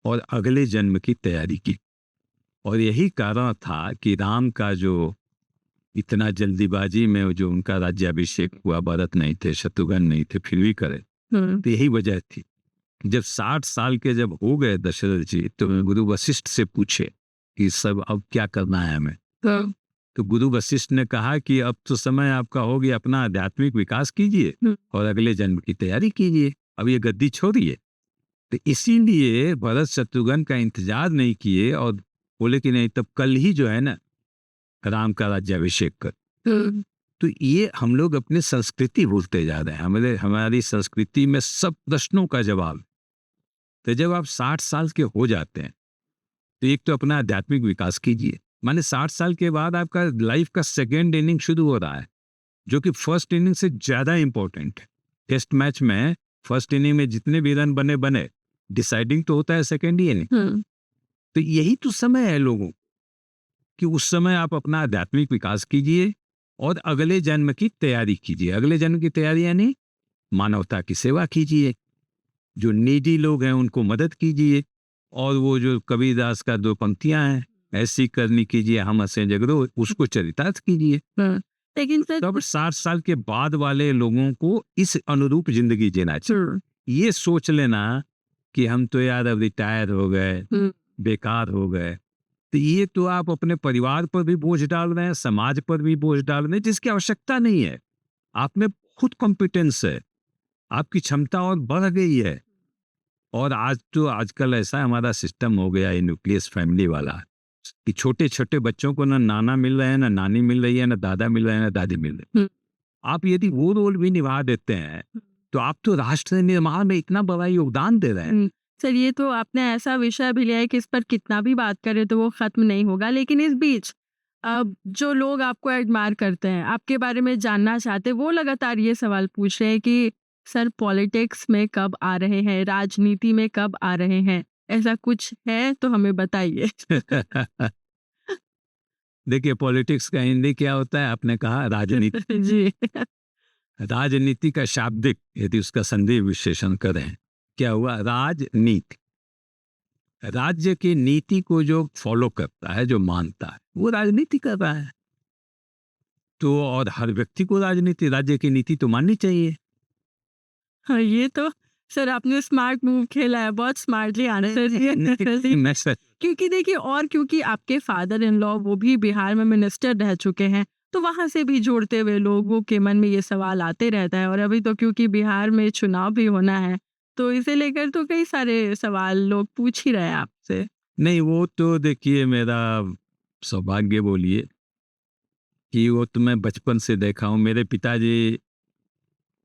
और अगले जन्म की तैयारी की। और यही कारण था कि राम का जो इतना जल्दीबाजी में जो उनका राज्याभिषेक हुआ, भरत नहीं थे, शत्रुघ्न नहीं थे, फिर भी करे। तो यही वजह थी। जब 60 साल के जब हो गए दशरथ जी, तो गुरु वशिष्ठ से पूछे कि सब अब क्या करना है हमें। तो गुरु वशिष्ठ ने कहा कि अब तो समय आपका हो गया, अपना आध्यात्मिक विकास कीजिए और अगले जन्म की तैयारी कीजिए, अब ये गद्दी छोड़िए। तो इसीलिए भरत शत्रुघ्न का इंतजार नहीं किए और बोले कि नहीं, तब कल ही जो है ना राम का राज्याभिषेक कर। तो ये हम लोग अपनी संस्कृति भूलते जा रहे हैं। हमारी संस्कृति में सब प्रश्नों का जवाब। तो जब आप 60 साल के हो जाते हैं तो एक तो अपना आध्यात्मिक विकास कीजिए। माने 60 साल के बाद आपका लाइफ का सेकेंड इनिंग शुरू हो रहा है, जो कि फर्स्ट इनिंग से ज्यादा इंपॉर्टेंट है। टेस्ट मैच में फर्स्ट इनिंग में जितने भी रन बने, डिसाइडिंग तो होता है सेकेंड इनिंग। तो यही तो समय है लोगों कि उस समय आप अपना आध्यात्मिक विकास कीजिए और अगले जन्म की तैयारी कीजिए। अगले जन्म की तैयारी यानी मानवता की सेवा कीजिए, जो नीडी लोग हैं उनको मदद कीजिए, और वो जो कबीरदास का 2 पंक्तियां हैं, ऐसी करनी कीजिए हम हंसे जगरो, उसको चरितार्थ कीजिए। लेकिन सर तब 60 साल के बाद वाले लोगों को इस अनुरूप जिंदगी जीना चाहिए। ये सोच लेना कि हम तो यार अब रिटायर हो गए, बेकार हो गए, तो ये तो आप अपने परिवार पर भी बोझ डाल रहे हैं, समाज पर भी बोझ डाल रहे हैं, जिसकी आवश्यकता नहीं है। आप में खुद कॉम्पिटेंस है, आपकी क्षमता और बढ़ गई है। और आज तो आजकल ऐसा हमारा सिस्टम हो गया है न्यूक्लियस फैमिली वाला, कि छोटे छोटे बच्चों को ना नाना मिल रहे हैं, ना नानी मिल रही है, ना दादा मिल रहे हैं, ना दादी मिल रही है। आप यदि वो रोल भी निभा देते हैं तो आप तो राष्ट्र निर्माण में इतना बड़ा योगदान दे रहे हैं। सर ये तो आपने ऐसा विषय भी लिया है कि इस पर कितना भी बात करें तो वो खत्म नहीं होगा। लेकिन इस बीच अब जो लोग आपको एडमायर करते हैं, आपके बारे में जानना चाहते हैं, वो लगातार ये सवाल पूछ रहे हैं कि सर पॉलिटिक्स में कब आ रहे हैं, राजनीति में कब आ रहे हैं, ऐसा कुछ है तो हमें बताइए। देखिए, पॉलिटिक्स का हिंदी क्या होता है? आपने कहा राजनीति। जी। राजनीति का शाब्दिक यदि उसका संधि विश्लेषण करें, क्या हुआ? राजनीति, राज्य की नीति को जो फॉलो करता है, जो मानता है, वो राजनीति कर रहा है। तो और हर व्यक्ति को राजनीति, राज्य की नीति तो माननी चाहिए। हाँ, ये तो सर आपने स्मार्ट मूव खेला है, बहुत स्मार्टली आंसर दिया। क्योंकि देखिए, और क्योंकि आपके फादर इन लॉ वो भी बिहार में मिनिस्टर रह चुके हैं, तो वहां से भी जोड़ते हुए लोगों के मन में ये सवाल आते रहता है। और अभी तो क्योंकि बिहार में चुनाव भी होना है, तो इसे लेकर तो कई सारे सवाल लोग पूछ ही रहे हैं आपसे। नहीं, वो तो देखिए मेरा सौभाग्य बोलिए कि वो तो मैं बचपन से देखा हूँ। मेरे पिताजी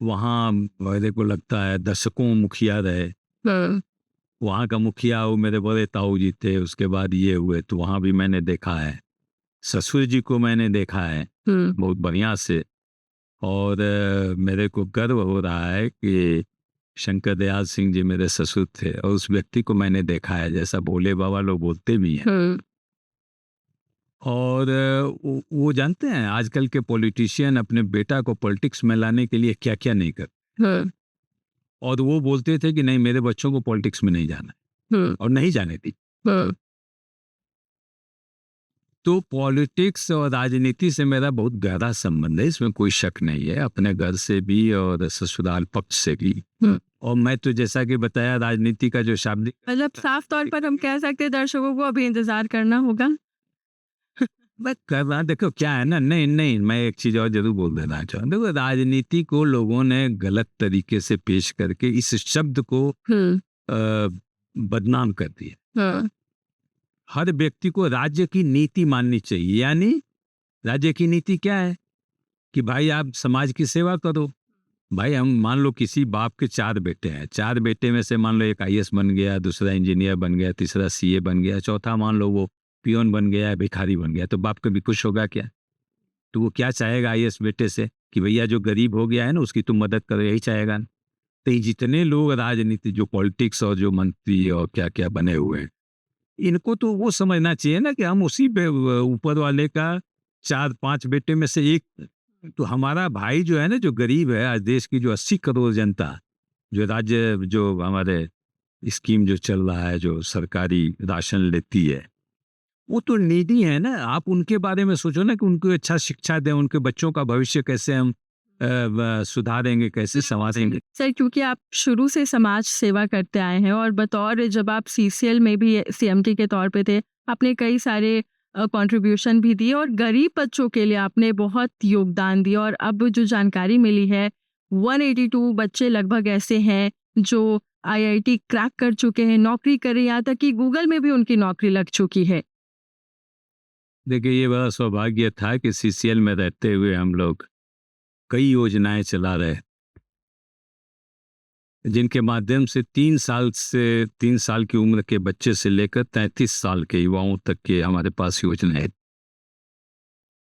वहाँ मेरे को लगता है दशकों मुखिया रहे। वहाँ का मुखिया वो मेरे बड़े ताऊ जी थे, उसके बाद ये हुए, तो वहाँ भी मैंने देखा है। ससुर जी को मैंने देखा है बहुत बढ़िया से। और मेरे को गर्व हो रहा है कि शंकर दयाल सिंह जी मेरे ससुर थे, और उस व्यक्ति को मैंने देखा है जैसा भोले बाबा लोग बोलते भी हैं। और वो जानते हैं आजकल के पॉलिटिशियन अपने बेटा को पॉलिटिक्स में लाने के लिए क्या क्या नहीं करते। और वो बोलते थे कि नहीं, मेरे बच्चों को पॉलिटिक्स में नहीं जाना, और नहीं जाने दी। तो पॉलिटिक्स और राजनीति से मेरा बहुत गहरा संबंध है, इसमें कोई शक नहीं है, अपने घर से भी और ससुराल पक्ष से भी। और मैं तो जैसा कि बताया, राजनीति का जो शाब्दिक मतलब साफ तौर पर हम कह सकते हैं दर्शकों को अभी इंतजार करना होगा। मैं कर रहा, देखो क्या है ना, नहीं मैं एक चीज और जरूर बोल देना चाहूँ। देखो, राजनीति को लोगों ने गलत तरीके से पेश करके इस शब्द को बदनाम कर दिया। हर व्यक्ति को राज्य की नीति माननी चाहिए। यानी राज्य की नीति क्या है कि भाई आप समाज की सेवा करो। भाई हम मान लो किसी बाप के 4 बेटे हैं, 4 बेटे में से मान लो एक IAS बन गया, दूसरा इंजीनियर बन गया, तीसरा CA बन गया, चौथा मान लो वो पियोन बन गया, भिखारी बन गया, तो बाप कभी खुश होगा क्या? तो वो क्या चाहेगा IAS बेटे से कि भैया जो गरीब हो गया है ना उसकी तुम मदद करो, यही चाहेगा ना? तो ये जितने लोग राजनीति, जो पॉलिटिक्स और जो मंत्री और क्या क्या बने हुए हैं, इनको तो वो समझना चाहिए ना कि हम उसी ऊपर वाले का 4-5 बेटे में से एक। तो हमारा भाई जो है ना, जो गरीब है, आज देश की जो 80 करोड़ जनता, जो राज्य जो हमारे स्कीम जो चल रहा है, जो सरकारी राशन लेती है, वो तो नीडी है ना, आप उनके बारे में सोचो ना कि उनको अच्छा शिक्षा दें, उनके बच्चों का भविष्य कैसे हम सुधारेंगे, कैसे संवारेंगे। सर, क्योंकि आप शुरू से समाज सेवा करते आए हैं और बतौर जब आप सीसीएल में भी सीएमटी के तौर पे थे, आपने कई सारे कंट्रीब्यूशन भी दिए और गरीब बच्चों के लिए आपने बहुत योगदान दिया। और अब जो जानकारी मिली है 182 बच्चे लगभग ऐसे हैं जो आईआईटी क्रैक कर चुके हैं, नौकरी कर रहे हैं, यहाँ तक कि गूगल में भी उनकी नौकरी लग चुकी है। देखिए, ये बड़ा सौभाग्य था कि सीसीएल में रहते हुए हम लोग कई योजनाएं चला रहे, जिनके माध्यम से 3 साल की उम्र के बच्चे से लेकर 33 साल के युवाओं तक के हमारे पास योजनाएं,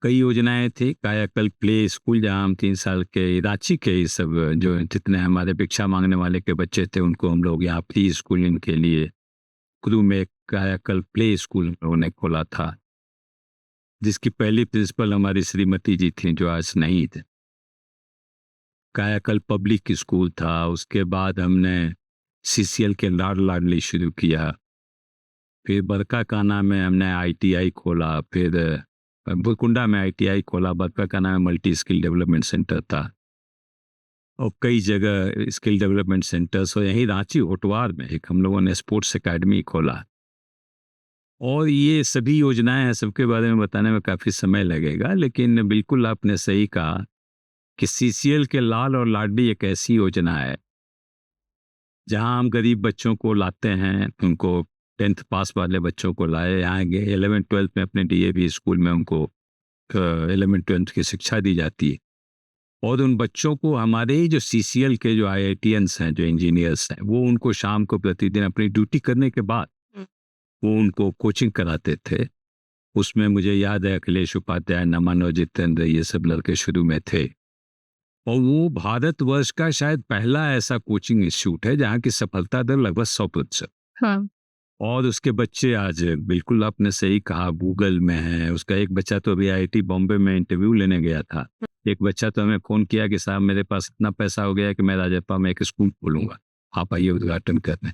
कई योजनाएं थी। कायाकल्प प्ले स्कूल, जहां हम 3 साल के रांची के ये सब जो जितने हमारे भिक्षा मांगने वाले के बच्चे थे उनको हम लोग यहाँ प्री स्कूलिंग के लिए कुल्लू में कायाकल्प प्ले स्कूल हम लोगों ने खोला था, जिसकी पहली प्रिंसिपल हमारी श्रीमती जी थी जो आज नहीं थे। कायाकल्प पब्लिक स्कूल था। उसके बाद हमने सीसीएल के लाड लाडली शुरू किया, फिर बरकाकाना में हमने आईटीआई खोला, फिर बुरकुंडा में आईटीआई खोला, बरकाकाना में मल्टी स्किल डेवलपमेंट सेंटर था और कई जगह स्किल डेवलपमेंट सेंटर्स, और यहीं रांची होटवार में एक हम लोगों ने स्पोर्ट्स एकेडमी खोला। और ये सभी योजनाएं हैं, सबके बारे में बताने में काफ़ी समय लगेगा, लेकिन बिल्कुल आपने सही कहा कि सीसीएल के लाल और लाडली एक ऐसी योजना है जहां हम गरीब बच्चों को लाते हैं, उनको 10th पास वाले बच्चों को लाए, यहाँ 11th-12th में अपने डीएवी स्कूल में उनको 11th-12th की शिक्षा दी जाती है। और उन बच्चों को हमारे ही जो सीसीएल के जो आईआईटीएंस हैं, जो इंजीनियर्स हैं, वो उनको शाम को प्रतिदिन अपनी ड्यूटी करने के बाद वो उनको कोचिंग कराते थे। उसमें मुझे याद है अखिलेश उपाध्याय, नमन और जितेंद्र, ये सब लड़के शुरू में थे। और वो भारतवर्ष का शायद पहला ऐसा कोचिंग इंस्टीट्यूट है जहाँ की सफलता दर लगभग 100%। हाँ। और उसके बच्चे आज बिल्कुल आपने सही कहा गूगल में है। उसका एक बच्चा तो अभी आईआईटी बॉम्बे में इंटरव्यू लेने गया था। एक बच्चा तो हमें फ़ोन किया कि साहब मेरे पास इतना पैसा हो गया कि मैं राजप्पा में एक स्कूल खोलूँगा, आप आइए उद्घाटन करने।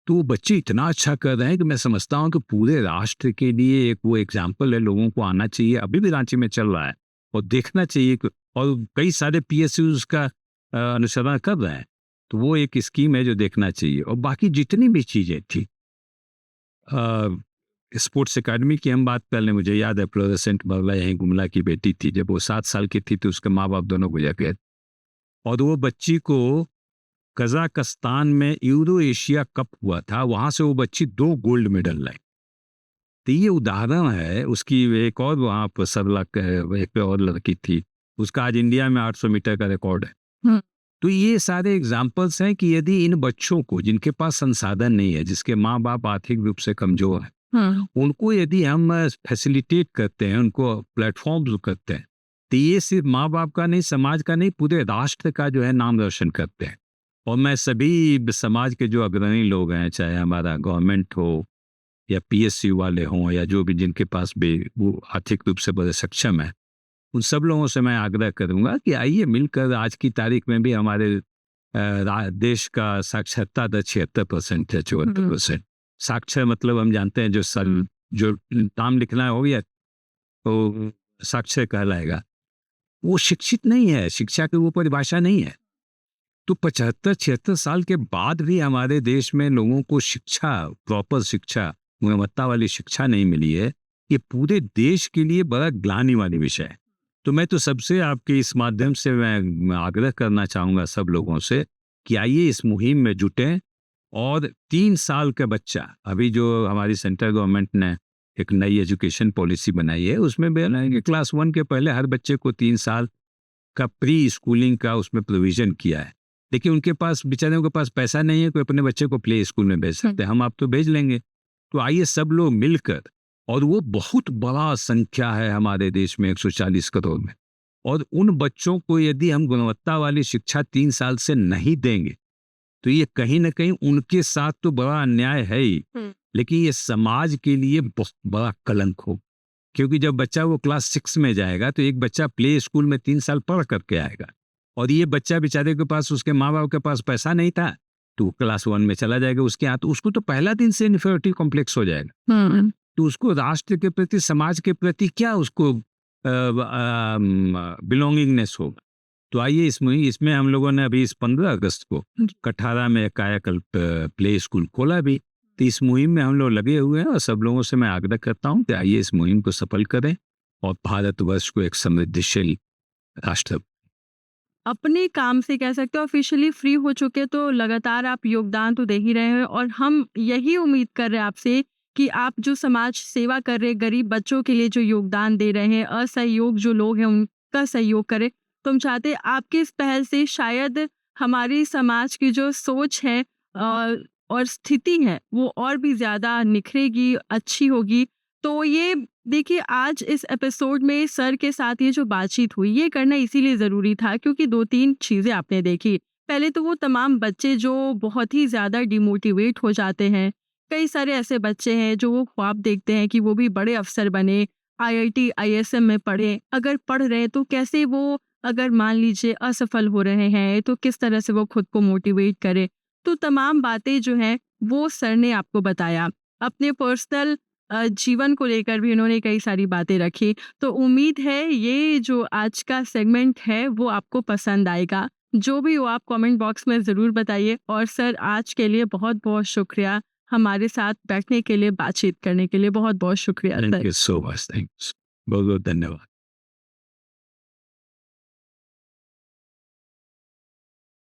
तो वो बच्चे इतना अच्छा कर रहे हैं कि मैं समझता हूँ कि पूरे राष्ट्र के लिए एक वो एग्जाम्पल है, लोगों को आना चाहिए। अभी भी रांची में चल रहा है और देखना चाहिए और कई सारे पीएसयू उसका अनुसरण कर रहे हैं। तो वो एक स्कीम है जो देखना चाहिए। और बाकी जितनी भी चीज़ें थी, स्पोर्ट्स एकेडमी की हम बात कर लें, मुझे याद है फ्लोरेसेंट बगला यहीं गुमला की बेटी थी, जब वो 7 साल की थी तो उसके माँ बाप दोनों गुजर गए और वो बच्ची को कजाकिस्तान में यूरो एशिया कप हुआ था, वहाँ से वो बच्ची 2 गोल्ड मेडल लाई। तो ये उदाहरण है। उसकी एक और वहाँ पर सरला एक और लड़की थी, उसका आज इंडिया में 800 मीटर का रिकॉर्ड है। तो ये सारे एग्जाम्पल्स हैं कि यदि इन बच्चों को जिनके पास संसाधन नहीं है, जिसके माँ बाप आर्थिक रूप से कमजोर हैं, उनको यदि हम फैसिलिटेट करते हैं, उनको प्लेटफॉर्म्स करते हैं, तो ये सिर्फ माँ बाप का नहीं, समाज का नहीं, पूरे राष्ट्र का जो है नाम रोशन करते हैं। और मैं सभी समाज के जो अग्रणी लोग हैं, चाहे हमारा गवर्नमेंट हो या पीएसयू वाले हों या जो भी जिनके पास भी वो आर्थिक रूप से बड़े सक्षम है, उन सब लोगों से मैं आग्रह करूंगा कि आइए मिलकर, आज की तारीख में भी हमारे देश का साक्षरता दर 76% है, 74%। साक्षर मतलब हम जानते हैं जो नाम लिखना हो गया तो साक्षर कहलाएगा। वो शिक्षित नहीं है, शिक्षा की वो परिभाषा नहीं है। तो 75-76 साल के बाद भी हमारे देश में लोगों को शिक्षा, प्रॉपर शिक्षा, गुणवत्ता वाली शिक्षा नहीं मिली है। ये पूरे देश के लिए बड़ा ग्लानि वाली विषय है। तो मैं तो सबसे आपके इस माध्यम से मैं आग्रह करना चाहूँगा सब लोगों से कि आइए इस मुहिम में जुटें। और 3 साल का बच्चा, अभी जो हमारी सेंट्रल गवर्नमेंट ने एक नई एजुकेशन पॉलिसी बनाई है, उसमें बनाएंगे क्लास 1 के पहले हर बच्चे को 3 साल का प्री स्कूलिंग का उसमें प्रोविज़न किया है। लेकिन उनके पास, बेचारों के पास पैसा नहीं है, कोई अपने बच्चे को प्ले स्कूल में भेज सकते हैं, हम आप तो भेज लेंगे। तो आइए सब लोग मिलकर, और वो बहुत बड़ा संख्या है हमारे देश में 140 करोड़ में, और उन बच्चों को यदि हम गुणवत्ता वाली शिक्षा 3 साल से नहीं देंगे तो ये कहीं ना कहीं उनके साथ तो बड़ा अन्याय है ही, लेकिन ये समाज के लिए बहुत बड़ा कलंक हो। क्योंकि जब बच्चा वो क्लास 6 में जाएगा तो एक बच्चा प्ले स्कूल में 3 साल पढ़ करके आएगा, और ये बच्चा बेचारे के पास, उसके माँ बाप के पास पैसा नहीं था तो क्लास 1 में चला जाएगा उसके यहाँ, तो उसको तो पहला दिन से इन्फीरियरिटी कॉम्प्लेक्स हो जाएगा। तो उसको राष्ट्र के प्रति, समाज के प्रति क्या उसको बिलोंगिंगनेस होगा। तो आइए इसमें हम लोगों ने अभी इस 15 अगस्त को कठारा में कायाकल्प प्ले स्कूल खोला भी। तो इस मुहिम में हम लोग लगे हुए हैं और सब लोगों से मैं आग्रह करता हूं कि आइए इस मुहिम को सफल करें और भारतवर्ष को एक समृद्धिशील राष्ट्र। अपने काम से कह सकते हो ऑफिशियली फ्री हो चुके, तो लगातार आप योगदान तो दे ही रहे हैं और हम यही उम्मीद कर रहे हैं आपसे कि आप जो समाज सेवा कर रहे हैं, गरीब बच्चों के लिए जो योगदान दे रहे हैं, असहयोग जो लोग हैं उनका सहयोग करें। तो हम चाहते हैं आपकी इस पहल से शायद हमारी समाज की जो सोच है और स्थिति है वो और भी ज़्यादा निखरेगी, अच्छी होगी। तो ये देखिए, आज इस एपिसोड में सर के साथ ये जो बातचीत हुई, ये करना इसीलिए ज़रूरी था क्योंकि 2-3 चीज़ें आपने देखी। पहले तो वो तमाम बच्चे जो बहुत ही ज़्यादा डिमोटिवेट हो जाते हैं। कई सारे ऐसे बच्चे हैं जो वो ख्वाब देखते हैं कि वो भी बड़े अफ़सर बने, IIT, ISM में पढ़ें। अगर पढ़ रहे हैं तो कैसे वो, अगर मान लीजिए असफल हो रहे हैं, तो किस तरह से वो खुद को मोटिवेट करें। तो तमाम बातें जो हैं वो सर ने आपको बताया। अपने पर्सनल जीवन को लेकर भी उन्होंने कई सारी बातें रखी। तो उम्मीद है ये जो आज का सेगमेंट है वो आपको पसंद आएगा। जो भी हो आप कमेंट बॉक्स में ज़रूर बताइए। और सर, आज के लिए बहुत-बहुत शुक्रिया, हमारे साथ बैठने के लिए, बातचीत करने के लिए बहुत-बहुत शुक्रिया thank sir. You so much, thanks, बहुत बहुत धन्यवाद।